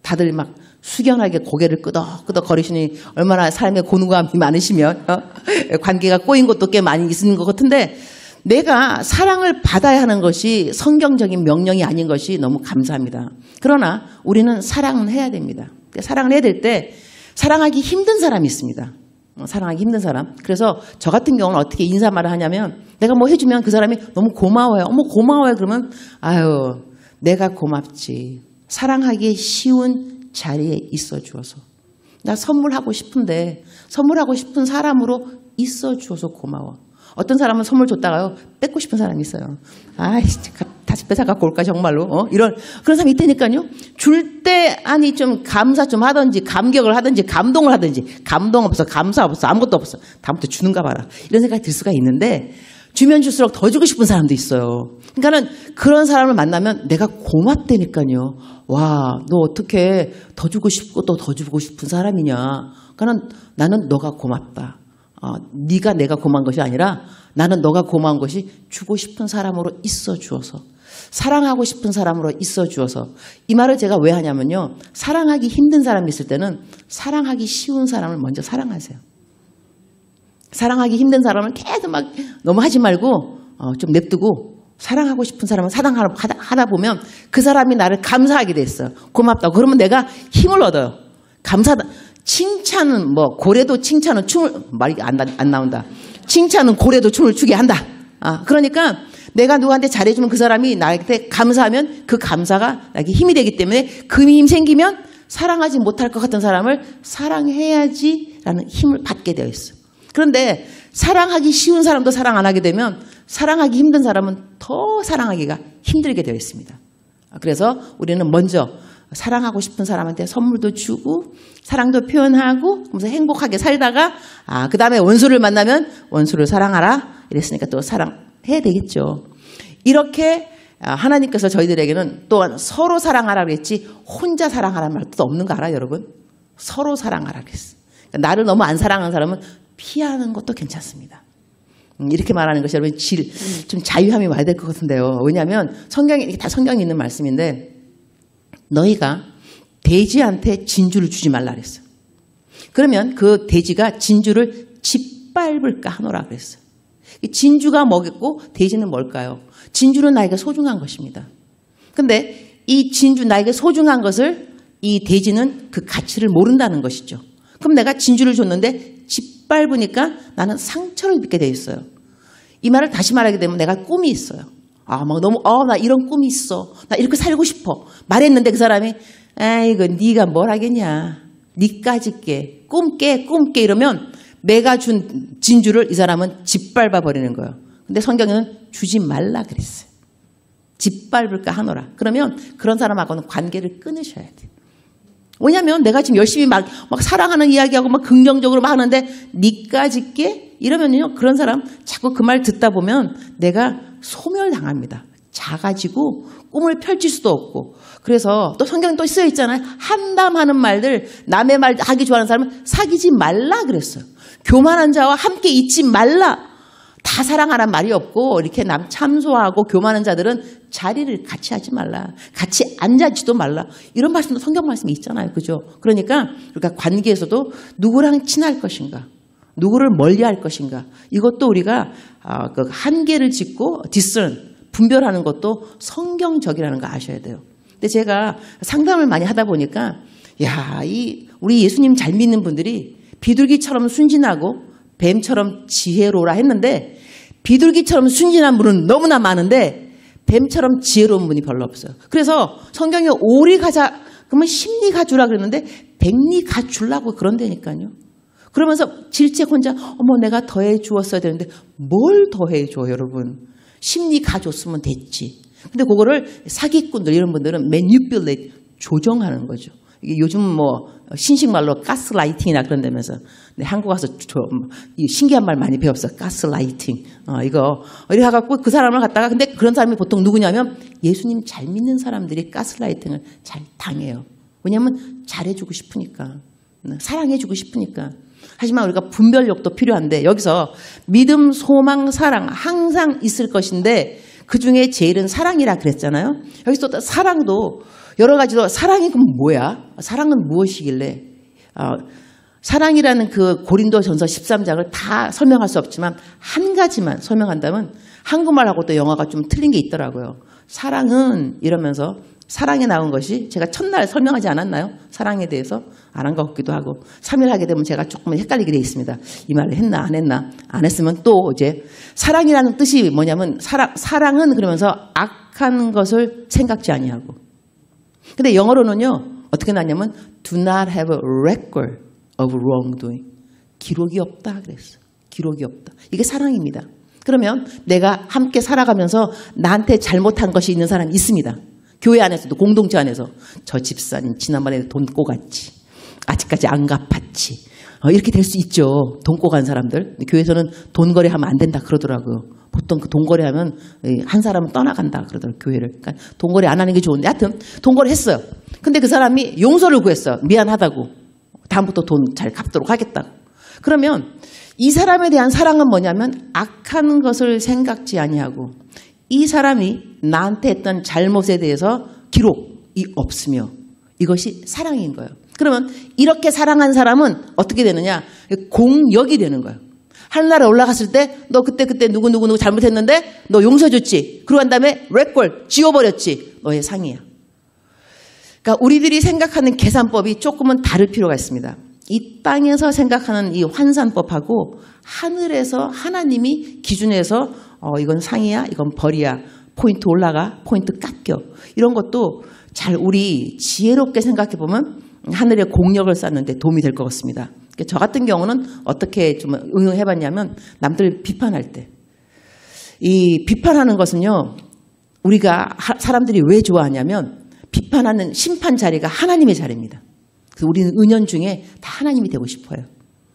Speaker 1: 다들 막 숙연하게 고개를 끄덕끄덕 거리시니 얼마나 삶에 고누감이 많으시면 관계가 꼬인 것도 꽤 많이 있는 것 같은데 내가 사랑을 받아야 하는 것이 성경적인 명령이 아닌 것이 너무 감사합니다. 그러나 우리는 사랑은 해야 됩니다. 사랑을 해야 될 때 사랑하기 힘든 사람이 있습니다. 사랑하기 힘든 사람. 그래서 저 같은 경우는 어떻게 인사말을 하냐면 내가 뭐 해주면 그 사람이 너무 고마워요. 어머 고마워요. 그러면 아유 내가 고맙지. 사랑하기 쉬운 자리에 있어 주어서. 나 선물하고 싶은데 선물하고 싶은 사람으로 있어 주어서 고마워. 어떤 사람은 선물 줬다가요 뺏고 싶은 사람이 있어요. 아이 다시 뺏어 갖고 올까 정말로. 이런 그런 사람이 있다니까요. 줄 때 아니 좀 감사 좀 하든지 감격을 하든지 감동을 하든지 감동 없어 감사 없어 아무것도 없어 다음부터 주는가 봐라 이런 생각이 들 수가 있는데 주면 줄수록 더 주고 싶은 사람도 있어요. 그러니까는 그런 사람을 만나면 내가 고맙다니까요. 와 너 어떻게 더 주고 싶고 또 더 주고 싶은 사람이냐. 그러니까 나는 너가 고맙다. 네가 내가 고마운 것이 아니라 나는 너가 고마운 것이 주고 싶은 사람으로 있어 주어서 사랑하고 싶은 사람으로 있어 주어서 이 말을 제가 왜 하냐면요. 사랑하기 힘든 사람이 있을 때는 사랑하기 쉬운 사람을 먼저 사랑하세요. 사랑하기 힘든 사람을 계속 막 너무 하지 말고 좀 냅두고 사랑하고 싶은 사람은 사랑하다 보면 그 사람이 나를 감사하게 됐어요. 고맙다고. 그러면 내가 힘을 얻어요. 감사다. 칭찬은 뭐 고래도 칭찬은 춤을 말이 안 나온다. 칭찬은 고래도 춤을 추게 한다. 그러니까 내가 누구한테 잘해주면 그 사람이 나한테 감사하면 그 감사가 나에게 힘이 되기 때문에 그 힘이 생기면 사랑하지 못할 것 같은 사람을 사랑해야지라는 힘을 받게 되어 있어요. 그런데 사랑하기 쉬운 사람도 사랑 안 하게 되면 사랑하기 힘든 사람은 더 사랑하기가 힘들게 되어 있습니다. 그래서 우리는 먼저 사랑하고 싶은 사람한테 선물도 주고 사랑도 표현하고 그러면서 행복하게 살다가 그 다음에 원수를 만나면 원수를 사랑하라 이랬으니까 또 사랑해야 되겠죠. 이렇게 하나님께서 저희들에게는 또한 서로 사랑하라 그랬지 혼자 사랑하라는 말도 없는 거 알아요 여러분? 서로 사랑하라 그랬어. 그러니까 나를 너무 안 사랑하는 사람은 피하는 것도 괜찮습니다. 이렇게 말하는 것이 여러분 좀 자유함이 와야 될 것 같은데요. 왜냐하면 성경에 이게 다 성경에 있는 말씀인데 너희가 돼지한테 진주를 주지 말라 그랬어요. 그러면 그 돼지가 진주를 짓밟을까 하노라 그랬어요. 진주가 뭐겠고 돼지는 뭘까요? 진주는 나에게 소중한 것입니다. 근데 이 진주 나에게 소중한 것을 이 돼지는 그 가치를 모른다는 것이죠. 그럼 내가 진주를 줬는데 짓밟으니까 나는 상처를 입게 돼 있어요. 이 말을 다시 말하게 되면 내가 꿈이 있어요. 막 너무 나 이런 꿈이 있어. 나 이렇게 살고 싶어. 말했는데 그 사람이 아이고 네가 뭘 하겠냐. 니까짓 깨. 꿈 깨 이러면 내가 준 진주를 이 사람은 짓밟아 버리는 거예요. 근데 성경에는 주지 말라 그랬어요. 짓밟을까 하노라. 그러면 그런 사람하고는 관계를 끊으셔야 돼요. 왜냐하면 내가 지금 열심히 막 사랑하는 이야기하고 막 긍정적으로 막 하는데 니까짓게 이러면요, 그런 사람 자꾸 그 말 듣다 보면 내가 소멸당합니다. 작아지고 꿈을 펼칠 수도 없고. 그래서 또 성경 또 쓰여 있잖아요. 한담하는 말들, 남의 말 하기 좋아하는 사람은 사귀지 말라 그랬어요. 교만한 자와 함께 있지 말라. 다 사랑하란 말이 없고 이렇게 남 참소하고 교만한 자들은 자리를 같이 하지 말라. 같이 앉아지도 말라. 이런 말씀도 성경 말씀이 있잖아요. 그죠? 그러니까 우리가 관계에서도 누구랑 친할 것인가, 누구를 멀리할 것인가, 이것도 우리가 그 한계를 짓고 discern, 분별하는 것도 성경적이라는 거 아셔야 돼요. 근데 제가 상담을 많이 하다 보니까 우리 예수님 잘 믿는 분들이 비둘기처럼 순진하고 뱀처럼 지혜로우라 했는데 비둘기처럼 순진한 분은 너무나 많은데 뱀처럼 지혜로운 분이 별로 없어요. 그래서 성경에 오리 가자 그러면 십리 가주라 그랬는데 백리 가주려고 그런다니까요. 그러면서 질책 혼자 내가 더해 주었어야 되는데 뭘 더해 줘 여러분. 십리 가줬으면 됐지. 근데 그거를 사기꾼들 이런 분들은 manipulate, 조정하는 거죠. 이게 요즘 신식말로 가스라이팅이나 그런다면서. 근데 한국 와서 신기한 말 많이 배웠어. 가스라이팅. 이거 이렇게 해갖고 그 사람을 갖다가, 근데 그런 사람이 보통 누구냐면 예수님 잘 믿는 사람들이 가스라이팅을 잘 당해요. 왜냐하면 잘해주고 싶으니까, 사랑해주고 싶으니까. 하지만 우리가 분별력도 필요한데 여기서 믿음, 소망, 사랑 항상 있을 것인데 그 중에 제일은 사랑이라 그랬잖아요. 여기서 또 사랑도 여러 가지로, 사랑이 그럼 뭐야? 사랑은 무엇이길래? 사랑이라는 그 고린도전서 13장을 다 설명할 수 없지만 한 가지만 설명한다면 한국말하고 또 영어가 좀 틀린 게 있더라고요. 사랑은 이러면서 사랑에 나온 것이 제가 첫날 설명하지 않았나요? 사랑에 대해서 안 한 것 같기도 하고 3일 하게 되면 제가 조금 헷갈리게 돼 있습니다. 이 말을 했나 안 했나. 안 했으면 또 이제 사랑이라는 뜻이 뭐냐면 사랑은 그러면서 악한 것을 생각지 아니하고. 근데 영어로는요 어떻게 나냐면 do not have a record of wrongdoing. 기록이 없다 그랬어요. 기록이 없다. 이게 사랑입니다. 그러면 내가 함께 살아가면서 나한테 잘못한 것이 있는 사람이 있습니다. 교회 안에서도 공동체 안에서 저 집사님 지난번에 돈 꼬갔지. 아직까지 안 갚았지. 이렇게 될 수 있죠. 돈 꼬간 사람들. 교회에서는 돈 거래하면 안 된다 그러더라고요. 보통 그 돈 거래하면 한 사람은 떠나간다 그러더라고요. 교회를. 그러니까 돈 거래 안 하는 게 좋은데 하여튼 돈 거래했어요. 근데 그 사람이 용서를 구했어요. 미안하다고. 다음부터 돈 잘 갚도록 하겠다고. 그러면 이 사람에 대한 사랑은 뭐냐면 악한 것을 생각지 아니하고 이 사람이 나한테 했던 잘못에 대해서 기록이 없으며 이것이 사랑인 거예요. 그러면 이렇게 사랑한 사람은 어떻게 되느냐? 공역이 되는 거예요. 하늘나라에 올라갔을 때 너 그때 누구 잘못했는데 너 용서해줬지. 그러고 난 다음에 레콜 지워버렸지. 너의 상이야. 그러니까 우리들이 생각하는 계산법이 조금은 다를 필요가 있습니다. 이 땅에서 생각하는 이 환산법하고 하늘에서 하나님이 기준에서 이건 상이야, 이건 벌이야, 포인트 올라가, 포인트 깎여. 이런 것도 잘 우리 지혜롭게 생각해 보면 하늘의 공력을 쌓는데 도움이 될 것 같습니다. 저 같은 경우는 어떻게 좀 응용해 봤냐면 남들 비판할 때. 이 비판하는 것은요, 우리가 사람들이 왜 좋아하냐면 비판하는 심판 자리가 하나님의 자리입니다. 그래서 우리는 은연중에 다 하나님이 되고 싶어요.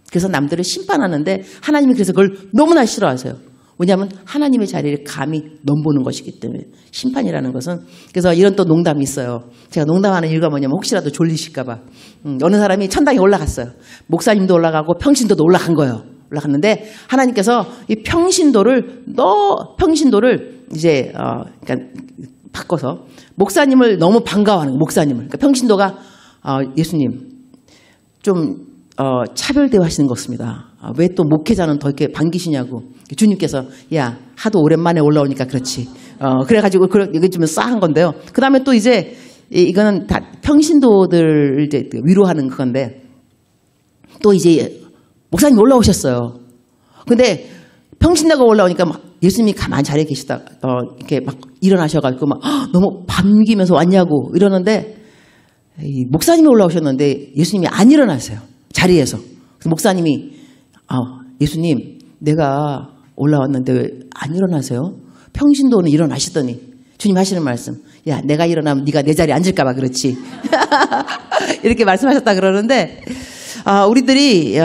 Speaker 1: 그래서 남들을 심판하는데 하나님이 그래서 그걸 너무나 싫어하세요. 왜냐하면 하나님의 자리를 감히 넘보는 것이기 때문에. 심판이라는 것은. 그래서 이런 또 농담이 있어요. 제가 농담하는 이유가 뭐냐면 혹시라도 졸리실까 봐. 어느 사람이 천당에 올라갔어요. 목사님도 올라가고 평신도도 올라간 거예요. 올라갔는데 하나님께서 이 평신도를 이제 그러니까 바꿔서 목사님을 너무 반가워하는 거예요. 목사님을. 그러니까 평신도가 예수님 좀 차별 대우하시는 것 같습니다. 왜 또 목회자는 더 이렇게 반기시냐고. 주님께서 야 하도 오랜만에 올라오니까 그렇지. 그래가지고 이게 좀 싸한 건데요. 그 다음에 또 이제 이거는 다 평신도들 이제 위로하는 그건데 또 이제 목사님 올라오셨어요. 근데 평신도가 올라오니까 막 예수님이 가만히 자리에 계시다 이렇게 막 일어나셔가지고 막 너무 반기면서 왔냐고 이러는데 목사님이 올라오셨는데 예수님이 안 일어나세요. 자리에서. 그래서 목사님이 예수님 내가 올라왔는데 왜 안 일어나세요? 평신도는 일어나시더니 주님 하시는 말씀. 야, 내가 일어나면 네가 내 자리에 앉을까 봐 그렇지. 이렇게 말씀하셨다 그러는데 우리들이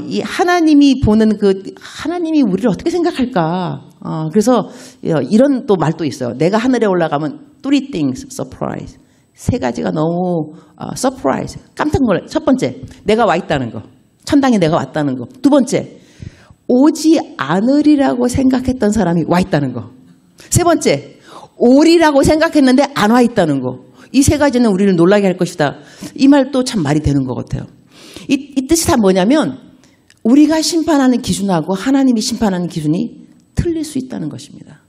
Speaker 1: 이 하나님이 보는 하나님이 우리를 어떻게 생각할까? 그래서 이런 또 말도 있어요. 내가 하늘에 올라가면 three things surprise. 세 가지가 너무 surprise. 깜짝 놀래. 첫 번째, 내가 와 있다는 거. 천당에 내가 왔다는 거. 두 번째, 오지 않으리라고 생각했던 사람이 와 있다는 거. 세 번째, 오리라고 생각했는데 안 와 있다는 거. 이 세 가지는 우리를 놀라게 할 것이다. 이 말도 참 말이 되는 것 같아요. 이 뜻이 다 뭐냐면 우리가 심판하는 기준하고 하나님이 심판하는 기준이 틀릴 수 있다는 것입니다.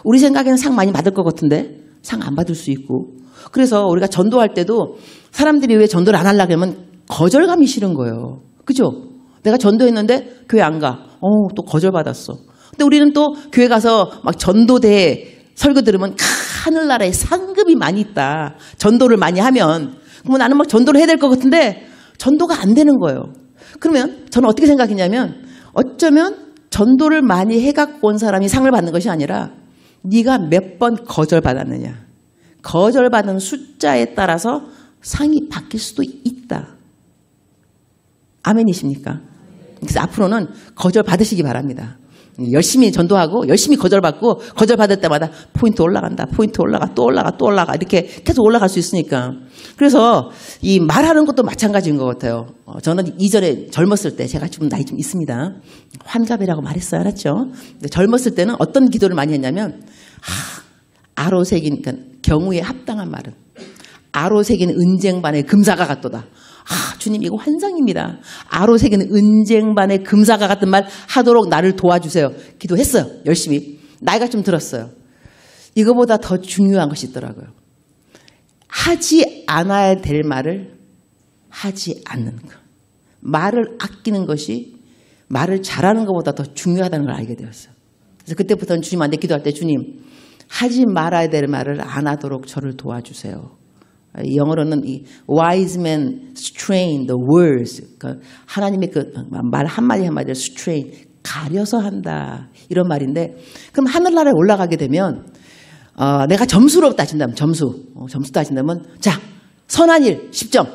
Speaker 1: 우리 생각에는 상 많이 받을 것 같은데 상 안 받을 수 있고, 그래서 우리가 전도할 때도 사람들이 왜 전도를 안 하려고 하면 거절감이 싫은 거예요. 그죠? 내가 전도했는데 교회 안 가. 또 거절받았어. 근데 우리는 또 교회 가서 막 전도대 설교 들으면 하늘나라에 상급이 많이 있다. 전도를 많이 하면. 그러면 나는 막 전도를 해야 될 것 같은데 전도가 안 되는 거예요. 그러면 저는 어떻게 생각했냐면 어쩌면 전도를 많이 해갖고 온 사람이 상을 받는 것이 아니라 네가 몇 번 거절받았느냐. 거절받은 숫자에 따라서 상이 바뀔 수도 있다. 아멘이십니까? 그래서 앞으로는 거절 받으시기 바랍니다. 열심히 전도하고 열심히 거절받고 거절받을 때마다 포인트 올라간다. 포인트 올라가 또 올라가 또 올라가 이렇게 계속 올라갈 수 있으니까. 그래서 이 말하는 것도 마찬가지인 것 같아요. 저는 이전에 젊었을 때 제가 지금 나이 좀 있습니다. 환갑이라고 말했어요. 알았죠? 젊었을 때는 어떤 기도를 많이 했냐면 아로새긴 그러니까 경우에 합당한 말은 아로새긴 은쟁반의 금사가 같도다. 주님 이거 환상입니다. 아로새긴 은쟁반의 금사가 같은 말 하도록 나를 도와주세요. 기도했어요. 열심히. 나이가 좀 들었어요. 이거보다 더 중요한 것이 있더라고요. 하지 않아야 될 말을 하지 않는 것. 말을 아끼는 것이 말을 잘하는 것보다 더 중요하다는 걸 알게 되었어요. 그래서 그때부터는 주님한테 기도할 때 주님 하지 말아야 될 말을 안 하도록 저를 도와주세요. 영어로는 이 wise men strain the words. 그러니까 하나님의 말 한마디 한마디를 strain, 가려서 한다. 이런 말인데, 그럼 하늘나라에 올라가게 되면 내가 점수로 따진다면 점수 따진다면 자, 선한 일 10점,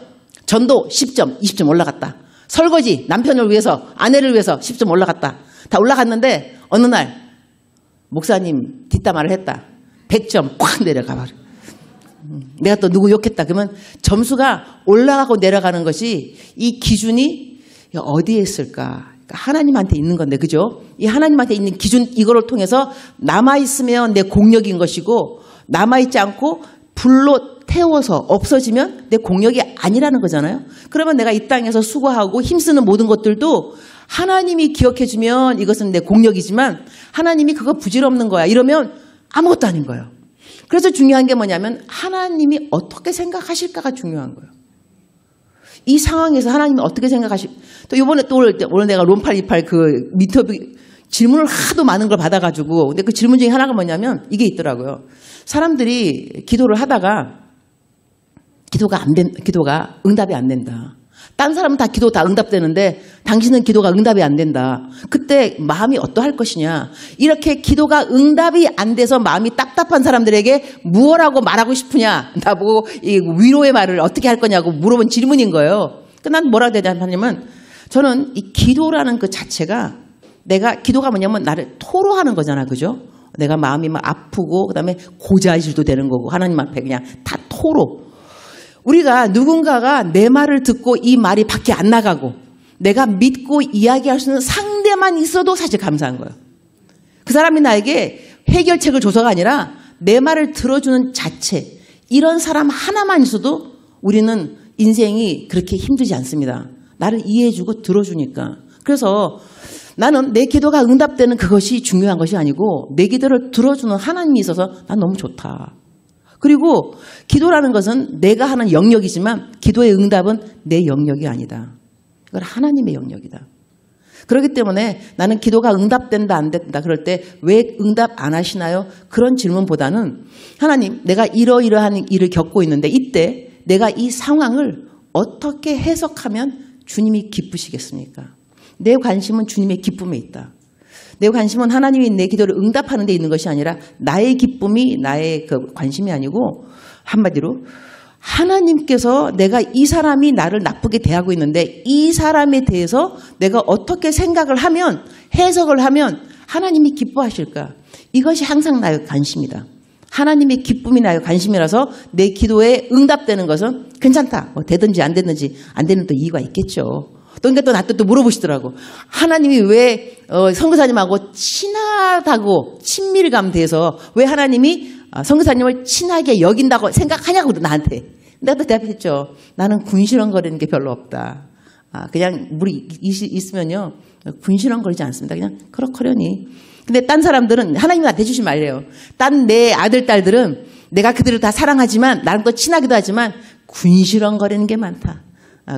Speaker 1: 전도 10점, 20점 올라갔다. 설거지 남편을 위해서 아내를 위해서 10점 올라갔다. 다 올라갔는데 어느 날 목사님 뒷담화를 했다. 100점 꽉 내려가 버려. 내가 또 누구 욕했다. 그러면 점수가 올라가고 내려가는 것이 이 기준이 어디에 있을까? 그러니까 하나님한테 있는 건데, 그죠? 이 하나님한테 있는 기준, 이거를 통해서 남아있으면 내 공력인 것이고, 남아있지 않고 불로 태워서 없어지면 내 공력이 아니라는 거잖아요. 그러면 내가 이 땅에서 수고하고 힘쓰는 모든 것들도 하나님이 기억해주면 이것은 내 공력이지만 하나님이 그거 부질없는 거야. 이러면 아무것도 아닌 거예요. 그래서 중요한 게 뭐냐면 하나님이 어떻게 생각하실까가 중요한 거예요. 이 상황에서 하나님이 어떻게 또 이번에 또 오늘 내가 롬828 그 인터뷰 질문을 하도 많은 걸 받아가지고, 근데 그 질문 중에 하나가 뭐냐면 이게 있더라고요. 사람들이 기도를 하다가 기도가 응답이 안 된다. 딴 사람은 다 기도 다 응답되는데 당신은 기도가 응답이 안 된다. 그때 마음이 어떠할 것이냐. 이렇게 기도가 응답이 안 돼서 마음이 답답한 사람들에게 무엇라고 말하고 싶으냐. 나보고 이 위로의 말을 어떻게 할 거냐고 물어본 질문인 거예요. 난 뭐라고 대답하냐면 저는 이 기도라는 그 자체가 기도가 뭐냐면 나를 토로하는 거잖아. 그죠? 내가 마음이 막 아프고 그다음에 고자질도 되는 거고 하나님 앞에 그냥 다 토로. 우리가 누군가가 내 말을 듣고 이 말이 밖에 안 나가고 내가 믿고 이야기할 수 있는 상대만 있어도 사실 감사한 거예요. 그 사람이 나에게 해결책을 줘서가 아니라 내 말을 들어주는 자체, 이런 사람 하나만 있어도 우리는 인생이 그렇게 힘들지 않습니다. 나를 이해해주고 들어주니까. 그래서 나는 내 기도가 응답되는 그것이 중요한 것이 아니고 내 기도를 들어주는 하나님이 있어서 난 너무 좋다. 그리고 기도라는 것은 내가 하는 영역이지만 기도의 응답은 내 영역이 아니다. 이건 하나님의 영역이다. 그렇기 때문에 나는 기도가 응답된다 안 된다 그럴 때 왜 응답 안 하시나요? 그런 질문보다는 하나님, 내가 이러이러한 일을 겪고 있는데 이때 내가 이 상황을 어떻게 해석하면 주님이 기쁘시겠습니까? 내 관심은 주님의 기쁨에 있다. 내 관심은 하나님이 내 기도를 응답하는 데 있는 것이 아니라 나의 기쁨이 나의 그 관심이 아니고 한마디로 하나님께서 내가 이 사람이 나를 나쁘게 대하고 있는데 이 사람에 대해서 내가 어떻게 생각을 하면 해석을 하면 하나님이 기뻐하실까? 이것이 항상 나의 관심이다. 하나님의 기쁨이 나의 관심이라서 내 기도에 응답되는 것은 괜찮다. 뭐 되든지 안 되든지 안 되는 또 이유가 있겠죠. 또 그러니까 또 나한테 또 물어보시더라고. 하나님이 왜 선교사님하고 친하다고 친밀감 돼서 왜 하나님이 선교사님을 친하게 여긴다고 생각하냐고 나한테. 내가 또 대답했죠. 나는 군시렁거리는 게 별로 없다. 그냥 물이 있으면요 군시렁거리지 않습니다. 그냥 그럭저럭이. 근데 딴 사람들은 하나님이 나한테 해주신 말이에요. 딴 내 아들, 딸들은 내가 그들을 다 사랑하지만 나랑 또 친하기도 하지만 군시렁거리는 게 많다.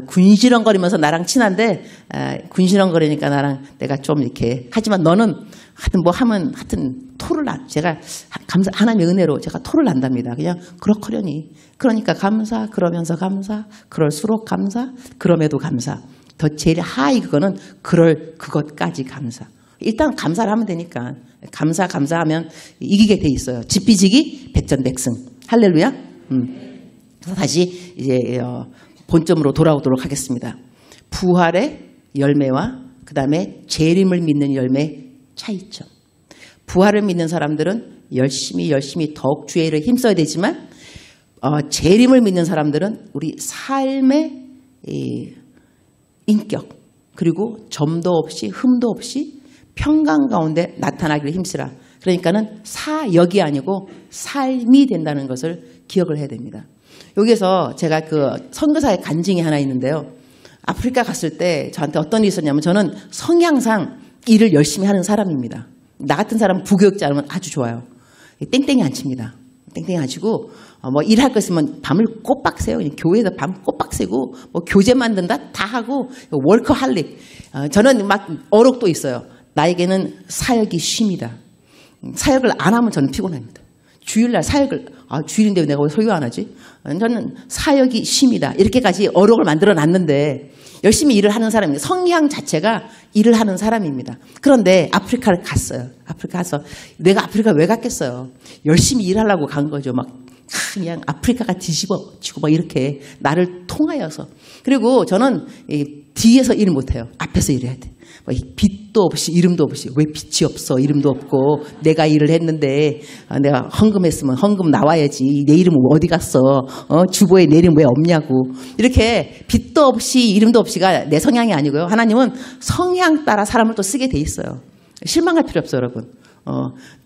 Speaker 1: 군시렁거리면서 나랑 친한데 군시렁거리니까 나랑 내가 좀 이렇게 하지만 너는 하여튼 뭐 하면 하여튼 토를 제가 하나님의 은혜로 제가 토를 난답니다. 그냥 그럭저럭이. 그러니까 감사, 그러면서 감사, 그럴수록 감사, 그럼에도 감사. 더 제일 하이 그거는 그럴 그것까지 감사. 일단 감사를 하면 되니까 감사하면 이기게 돼 있어요. 집비지기 백전백승. 할렐루야. 그래서 다시 이제 본점으로 돌아오도록 하겠습니다. 부활의 열매와 그 다음에 재림을 믿는 열매 차이점. 부활을 믿는 사람들은 열심히 더욱 주의 일을 힘써야 되지만 재림을 믿는 사람들은 우리 삶의 인격 그리고 점도 없이 흠도 없이 평강 가운데 나타나기를 힘쓰라. 그러니까는 사역이 아니고 삶이 된다는 것을 기억을 해야 됩니다. 여기서 제가 그 선교사의 간증이 하나 있는데요. 아프리카 갔을 때 저한테 어떤 일이 있었냐면 저는 성향상 일을 열심히 하는 사람입니다. 나 같은 사람은 부교육자 하면 아주 좋아요. 땡땡이 안 칩니다. 땡땡이 안 치고 뭐 일할 거 있으면 밤을 꼬박 새요. 교회에서 밤 꼬박 새고 뭐 교재 만든다 다 하고 월커할릭. 저는 막 어록도 있어요. 나에게는 사역이 쉼이다. 사역을 안 하면 저는 피곤합니다. 주일날 사역을 주일인데 왜 내가 왜 설교 안 하지? 저는 사역이 쉼이다. 이렇게까지 어록을 만들어 놨는데 열심히 일을 하는 사람입니다. 성향 자체가 일을 하는 사람입니다. 그런데 아프리카를 갔어요. 아프리카 가서 내가 아프리카 왜 갔겠어요? 열심히 일하려고 간 거죠. 막 그냥 아프리카가 뒤집어지고 막 이렇게 나를 통하여서. 그리고 저는 뒤에서 일 못해요. 앞에서 일해야 돼. 빛도 없이 이름도 없이 왜 빛이 없어 이름도 없고 내가 일을 했는데 내가 헌금했으면 헌금 나와야지 내 이름 어디 갔어 주보에 내 이름 왜 없냐고 이렇게 빛도 없이 이름도 없이가 내 성향이 아니고요. 하나님은 성향 따라 사람을 또 쓰게 돼 있어요. 실망할 필요 없어요 여러분.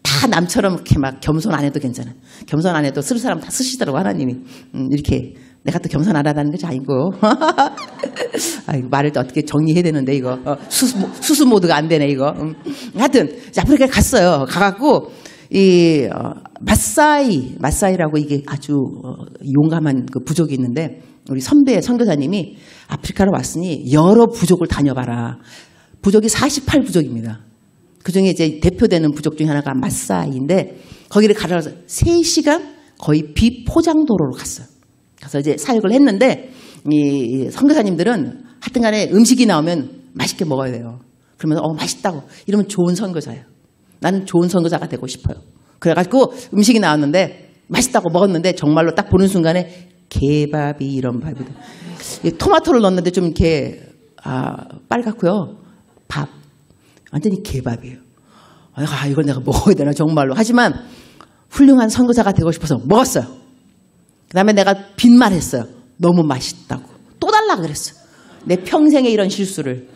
Speaker 1: 다 남처럼 이렇게 막 겸손 안 해도 괜찮아요. 겸손 안 해도 쓸 사람 다 쓰시더라고 하나님이. 이렇게 내가 또 겸손 안 하다는 것이 아니고. 말을 또 어떻게 정리해야 되는데 이거. 수수 모드가 안 되네 이거. 하여튼 아프리카에 갔어요. 가갖고 이 마사이라고 이게 아주 용감한 그 부족이 있는데 우리 선배 선교사님이 아프리카로 왔으니 여러 부족을 다녀봐라. 부족이 48부족입니다. 그중에 이제 대표되는 부족 중에 하나가 마사이인데 거기를 가려서 3시간 거의 비포장도로로 갔어요. 그래서 이제 사역을 했는데 이 선교사님들은 하여튼간에 음식이 나오면 맛있게 먹어야 돼요. 그러면 맛있다고 이러면 좋은 선교사예요. 나는 좋은 선교사가 되고 싶어요. 그래가지고 음식이 나왔는데 맛있다고 먹었는데 정말로 딱 보는 순간에 개밥이 이런 밥이 토마토를 넣었는데 좀 이렇게 빨갛고요. 밥 완전히 개밥이에요. 이걸 내가 먹어야 되나 정말로. 하지만 훌륭한 선교사가 되고 싶어서 먹었어요. 그 다음에 내가 빈말했어요. 너무 맛있다고. 또 달라 그랬어요. 내 평생에 이런 실수를.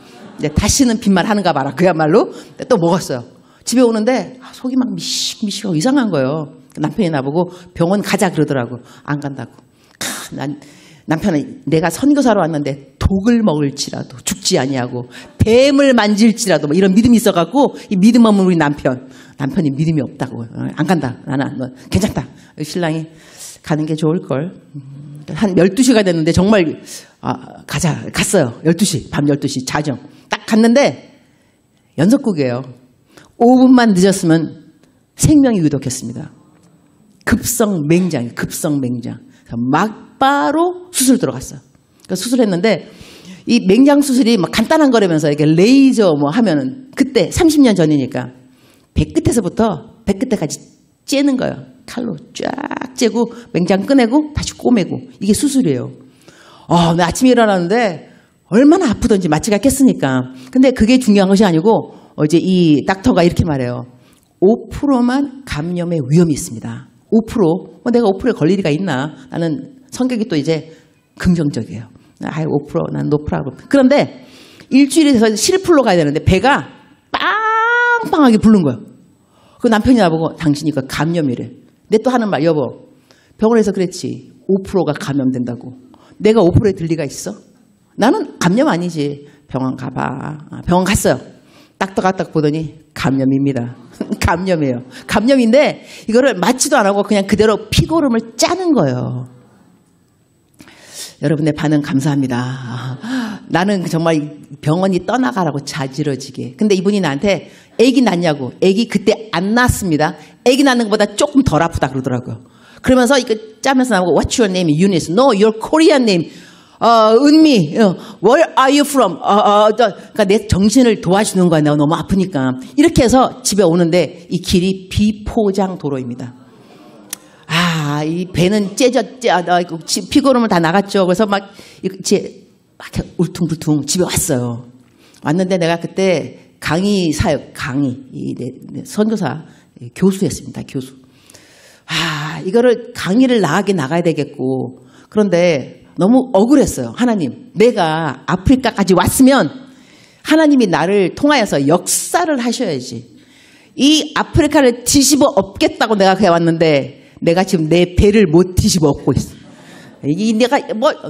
Speaker 1: 다시는 빈말하는가 봐라. 그야말로. 또 먹었어요. 집에 오는데 속이 막 미식미식하고 이상한 거예요. 남편이 나보고 병원 가자 그러더라고. 안 간다고. 남편은 내가 선교사로 왔는데 독을 먹을지라도 죽지 아니하고 뱀을 만질지라도 뭐 이런 믿음이 있어갖고 이 믿음 없는 우리 남편이 믿음이 없다고. 안 간다. 나는 괜찮다. 신랑이 가는 게 좋을걸. 한 12시가 됐는데 정말 가자. 갔어요. 12시. 밤 12시 자정. 딱 갔는데 연속국이에요. 5분만 늦었으면 생명이 위독했습니다. 급성 맹장. 막바로 수술 들어갔어요. 그러니까 수술했는데 이 맹장 수술이 막 간단한 거라면서 이렇게 레이저 뭐 하면은 그때 30년 전이니까 배끝에서부터 배끝에까지 째는 거예요. 칼로 쫙 째고 맹장 꺼내고 다시 꼬매고 이게 수술이에요. 나 아침에 일어나는데 얼마나 아프던지 마취가 깼으니까. 근데 그게 중요한 것이 아니고 어제 이 닥터가 이렇게 말해요. 5%만 감염의 위험이 있습니다. 5%. 내가 5%에 걸릴 리가 있나? 나는 성격이 또 이제 긍정적이에요. 5%, 난 높으라고. 그런데 일주일에 돼서 실풀로 가야 되는데 배가 빵빵하게 부른 거예요. 그 남편이 나보고 당신이 그 감염이래. 내 또 하는 말, 여보. 병원에서 그랬지. 5%가 감염된다고. 내가 5%에 들 리가 있어? 나는 감염 아니지. 병원 가봐. 병원 갔어요. 닥터 딱 보더니 감염입니다. 감염이에요. 감염인데 이거를 맞지도 안 하고 그냥 그대로 피고름을 짜는 거예요. 여러분의 반응 감사합니다. 나는 정말 병원이 떠나가라고 자지러지게. 근데 이분이 나한테 애기 낳냐고. 애기 그때 안 낳았습니다. 애기 낳는 것보다 조금 덜 아프다 그러더라고요. 그러면서 이거 짜면서 나오고 What's your name? Eunice. No, your Korean name. 은미. Where are you from? 그러니까 내 정신을 도와주는 거야. 내가 너무 아프니까. 이렇게 해서 집에 오는데 이 길이 비포장 도로입니다. 이 배는 피고름을 다 나갔죠. 그래서 막 울퉁불퉁 집에 왔어요. 왔는데 내가 그때 강의 사역, 선교사 교수였습니다. 교수. 이거를 강의를 나가야 되겠고. 그런데 너무 억울했어요. 하나님, 내가 아프리카까지 왔으면 하나님이 나를 통하여서 역사를 하셔야지. 이 아프리카를 뒤집어 엎겠다고 내가 그냥 왔는데 내가 지금 내 배를 못 뒤집어 엎고 있어. 내가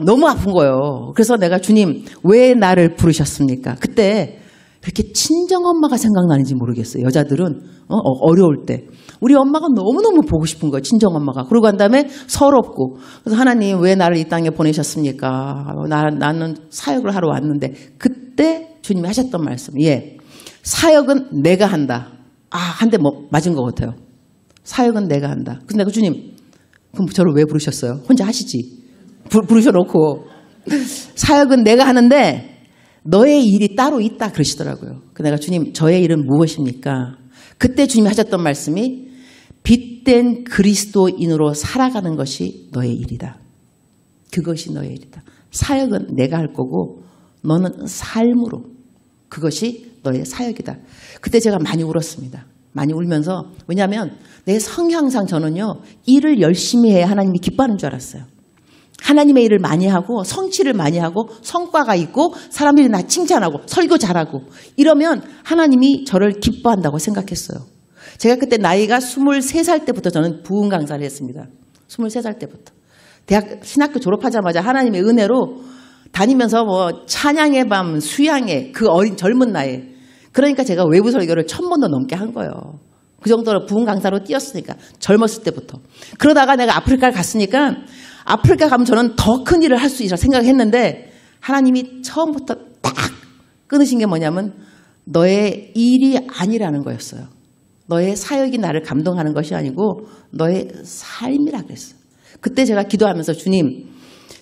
Speaker 1: 너무 아픈 거예요. 그래서 내가 주님 왜 나를 부르셨습니까? 그때 그렇게 친정엄마가 생각나는지 모르겠어요. 여자들은 어려울 때. 우리 엄마가 너무너무 보고 싶은 거예요. 친정엄마가. 그러고 난 다음에 서럽고. 그래서 하나님 왜 나를 이 땅에 보내셨습니까? 나는 사역을 하러 왔는데 그때 주님이 하셨던 말씀. 사역은 내가 한다. 한 대 맞은 것 같아요. 사역은 내가 한다. 그래서 내가 주님 그럼 저를 왜 부르셨어요? 혼자 하시지. 부르셔놓고 사역은 내가 하는데 너의 일이 따로 있다 그러시더라고요. 내가 주님 저의 일은 무엇입니까? 그때 주님이 하셨던 말씀이 빛된 그리스도인으로 살아가는 것이 너의 일이다. 그것이 너의 일이다. 사역은 내가 할 거고 너는 삶으로 그것이 너의 사역이다. 그때 제가 많이 울었습니다. 많이 울면서 왜냐하면 내 성향상 저는요. 일을 열심히 해야 하나님이 기뻐하는 줄 알았어요. 하나님의 일을 많이 하고 성취를 많이 하고 성과가 있고 사람들이 나 칭찬하고 설교 잘하고 이러면 하나님이 저를 기뻐한다고 생각했어요. 제가 그때 나이가 23살 때부터 저는 부흥 강사를 했습니다. 23살 때부터. 대학 신학교 졸업하자마자 하나님의 은혜로 다니면서 찬양의 밤, 수양회 그 어린 젊은 나이에 그러니까 제가 외부 설교를 1000번도 넘게 한 거예요. 그 정도로 부흥 강사로 뛰었으니까 젊었을 때부터. 그러다가 내가 아프리카를 갔으니까 아프리카 가면 저는 더 큰 일을 할 수 있다 생각했는데 하나님이 처음부터 딱 끊으신 게 뭐냐면 너의 일이 아니라는 거였어요. 너의 사역이 나를 감동하는 것이 아니고 너의 삶이라 그랬어요. 그때 제가 기도하면서 주님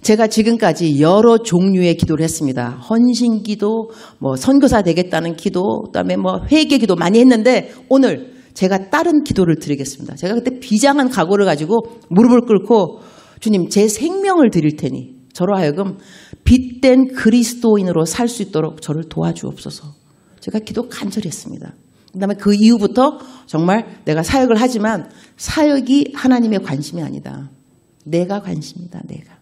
Speaker 1: 제가 지금까지 여러 종류의 기도를 했습니다. 헌신 기도, 선교사 되겠다는 기도, 그다음에 회개 기도 많이 했는데 오늘 제가 다른 기도를 드리겠습니다. 제가 그때 비장한 각오를 가지고 무릎을 꿇고 주님 제 생명을 드릴 테니 저로 하여금 빛된 그리스도인으로 살 수 있도록 저를 도와주옵소서. 제가 기도 간절히 했습니다. 그다음에 그 이후부터 정말 내가 사역을 하지만 사역이 하나님의 관심이 아니다. 내가 관심이다. 내가.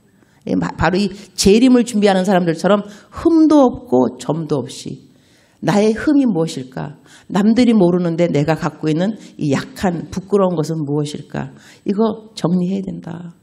Speaker 1: 바로 이 재림을 준비하는 사람들처럼 흠도 없고 점도 없이 나의 흠이 무엇일까? 남들이 모르는데 내가 갖고 있는 이 약한 부끄러운 것은 무엇일까? 이거 정리해야 된다.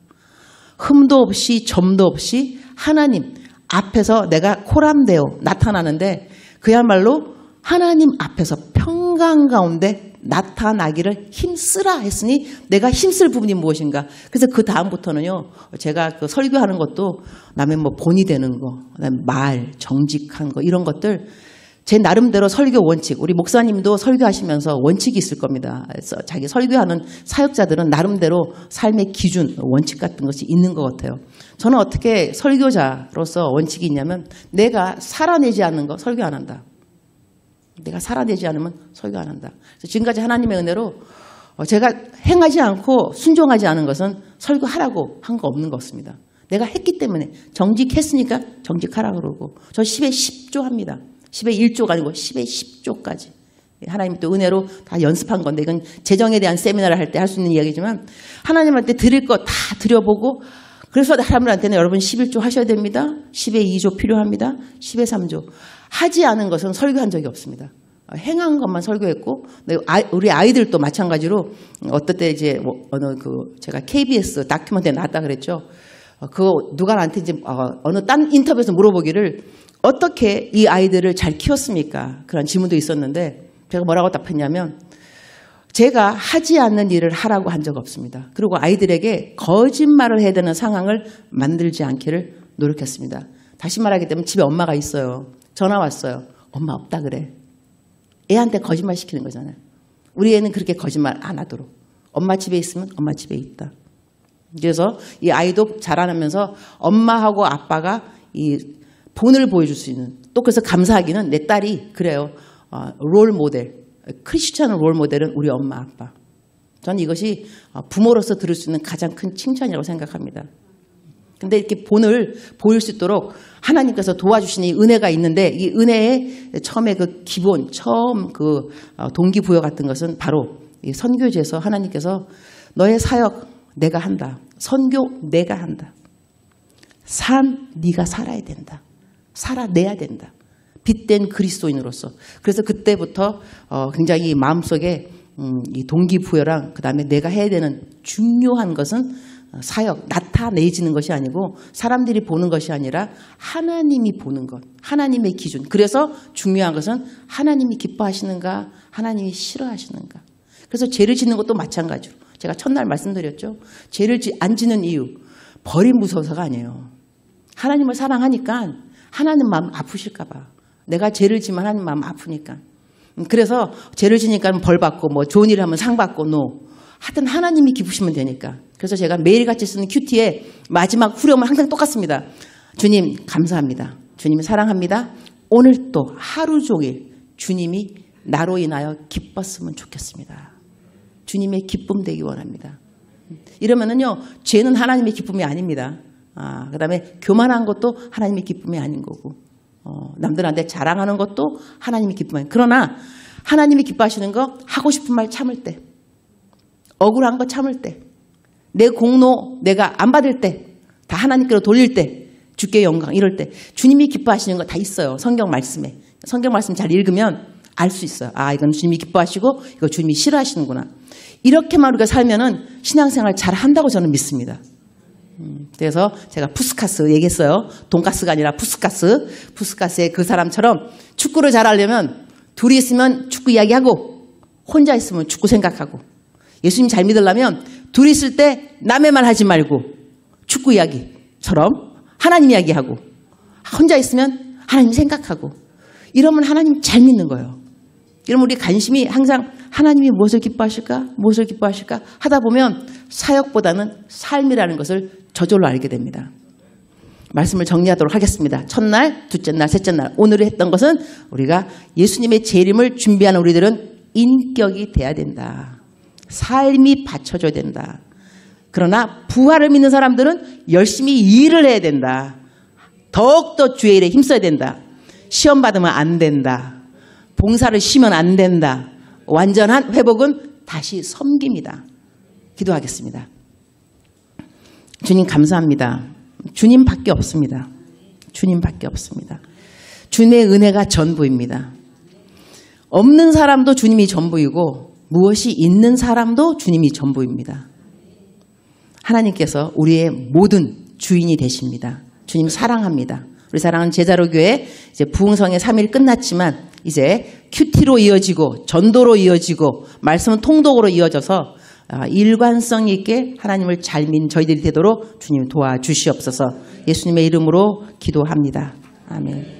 Speaker 1: 흠도 없이 점도 없이 하나님 앞에서 내가 코람데오 나타나는데 그야말로 하나님 앞에서 평강 가운데 나타나기를 힘쓰라 했으니 내가 힘쓸 부분이 무엇인가. 그래서 그 다음부터는요. 제가 그 설교하는 것도 남의 본이 되는 거, 그다음에 말, 정직한 거 이런 것들 제 나름대로 설교 원칙, 우리 목사님도 설교하시면서 원칙이 있을 겁니다. 그래서 자기 설교하는 사역자들은 나름대로 삶의 기준, 원칙 같은 것이 있는 것 같아요. 저는 어떻게 설교자로서 원칙이 있냐면 내가 살아내지 않는 거 설교 안 한다. 내가 살아내지 않으면 설교 안 한다. 그래서 지금까지 하나님의 은혜로 제가 행하지 않고 순종하지 않은 것은 설교하라고 한 거 없는 것 같습니다. 내가 했기 때문에 정직했으니까 정직하라고 그러고 저 10에 10조 합니다. 10에 1조가 아니고 10에 10조까지. 하나님 또 은혜로 다 연습한 건데 이건 재정에 대한 세미나를 할 때 할 수 있는 이야기지만 하나님한테 드릴 거 다 드려보고 그래서 하나님한테는 여러분 11조 하셔야 됩니다. 10에 2조 필요합니다. 10에 3조. 하지 않은 것은 설교한 적이 없습니다. 행한 것만 설교했고 우리 아이들도 마찬가지로 어떨 때 이제 제가 KBS 다큐멘터리 나왔다 그랬죠. 그거 누가 나한테 이제 어느 딴 인터뷰에서 물어보기를 어떻게 이 아이들을 잘 키웠습니까? 그런 질문도 있었는데 제가 뭐라고 답했냐면 제가 하지 않는 일을 하라고 한 적 없습니다. 그리고 아이들에게 거짓말을 해야 되는 상황을 만들지 않기를 노력했습니다. 다시 말하기 때문에 집에 엄마가 있어요. 전화 왔어요. 엄마 없다 그래. 애한테 거짓말 시키는 거잖아요. 우리 애는 그렇게 거짓말 안 하도록. 엄마 집에 있으면 엄마 집에 있다. 그래서 이 아이도 자라나면서 엄마하고 아빠가 이 본을 보여줄 수 있는 또 그래서 감사하기는 내 딸이 그래요. 롤 모델. 크리스찬 롤 모델은 우리 엄마 아빠. 저는 이것이 부모로서 들을 수 있는 가장 큰 칭찬이라고 생각합니다. 근데 이렇게 본을 보일 수 있도록 하나님께서 도와주신 이 은혜가 있는데 이 은혜의 처음에 그 기본, 처음 그 동기부여 같은 것은 바로 이 선교지에서 하나님께서 너의 사역 내가 한다. 선교 내가 한다. 삶 네가 살아야 된다. 살아내야 된다. 빛된 그리스도인으로서. 그래서 그때부터 굉장히 마음속에 이 동기부여랑 그다음에 내가 해야 되는 중요한 것은 사역, 나타내지는 것이 아니고 사람들이 보는 것이 아니라 하나님이 보는 것, 하나님의 기준. 그래서 중요한 것은 하나님이 기뻐하시는가, 하나님이 싫어하시는가. 그래서 죄를 짓는 것도 마찬가지로 제가 첫날 말씀드렸죠. 죄를 안 짓는 이유, 벌이 무서워서가 아니에요. 하나님을 사랑하니까 하나님 마음 아프실까 봐. 내가 죄를 지면 하나님 마음 아프니까. 그래서 죄를 지니까 벌 받고 뭐 좋은 일을 하면 상 받고 하여튼 하나님이 기쁘시면 되니까. 그래서 제가 매일같이 쓰는 큐티에 마지막 후렴은 항상 똑같습니다. 주님 감사합니다. 주님 사랑합니다. 오늘 또 하루 종일 주님이 나로 인하여 기뻤으면 좋겠습니다. 주님의 기쁨 되기 원합니다. 이러면은요 죄는 하나님의 기쁨이 아닙니다. 그 다음에 교만한 것도 하나님의 기쁨이 아닌 거고 남들한테 자랑하는 것도 하나님의 기쁨이 아닌. 그러나 하나님이 기뻐하시는 거 하고 싶은 말 참을 때, 억울한 거 참을 때, 내 공로 내가 안 받을 때, 다 하나님께로 돌릴 때, 주께 영광 이럴 때 주님이 기뻐하시는 거 다 있어요. 성경 말씀에. 성경 말씀 잘 읽으면 알 수 있어요. 아 이건 주님이 기뻐하시고 이거 주님이 싫어하시는구나. 이렇게만 우리가 살면은 신앙생활 잘 한다고 저는 믿습니다. 그래서 제가 푸스카스 얘기했어요. 돈가스가 아니라 푸스카스. 푸스카스의 그 사람처럼 축구를 잘하려면 둘이 있으면 축구 이야기하고 혼자 있으면 축구 생각하고 예수님 잘 믿으려면 둘이 있을 때 남의 말 하지 말고 축구 이야기처럼 하나님 이야기하고 혼자 있으면 하나님 생각하고 이러면 하나님 잘 믿는 거예요. 이러면 우리 관심이 항상 하나님이 무엇을 기뻐하실까? 무엇을 기뻐하실까? 하다 보면 사역보다는 삶이라는 것을 저절로 알게 됩니다. 말씀을 정리하도록 하겠습니다. 첫날, 둘째 날, 셋째 날. 오늘 했던 것은 우리가 예수님의 재림을 준비하는 우리들은 인격이 돼야 된다. 삶이 받쳐줘야 된다. 그러나 부활을 믿는 사람들은 열심히 일을 해야 된다. 더욱더 주의 일에 힘써야 된다. 시험 받으면 안 된다. 봉사를 쉬면 안 된다. 완전한 회복은 다시 섬깁니다. 기도하겠습니다. 주님 감사합니다. 주님밖에 없습니다. 주님밖에 없습니다. 주님의 은혜가 전부입니다. 없는 사람도 주님이 전부이고 무엇이 있는 사람도 주님이 전부입니다. 하나님께서 우리의 모든 주인이 되십니다. 주님 사랑합니다. 우리 사랑하는 제자로 교회 이제 부흥성의 3일 끝났지만 이제 큐티로 이어지고 전도로 이어지고 말씀은 통독으로 이어져서 일관성 있게 하나님을 잘 믿는 저희들이 되도록 주님 도와주시옵소서. 예수님의 이름으로 기도합니다. 아멘.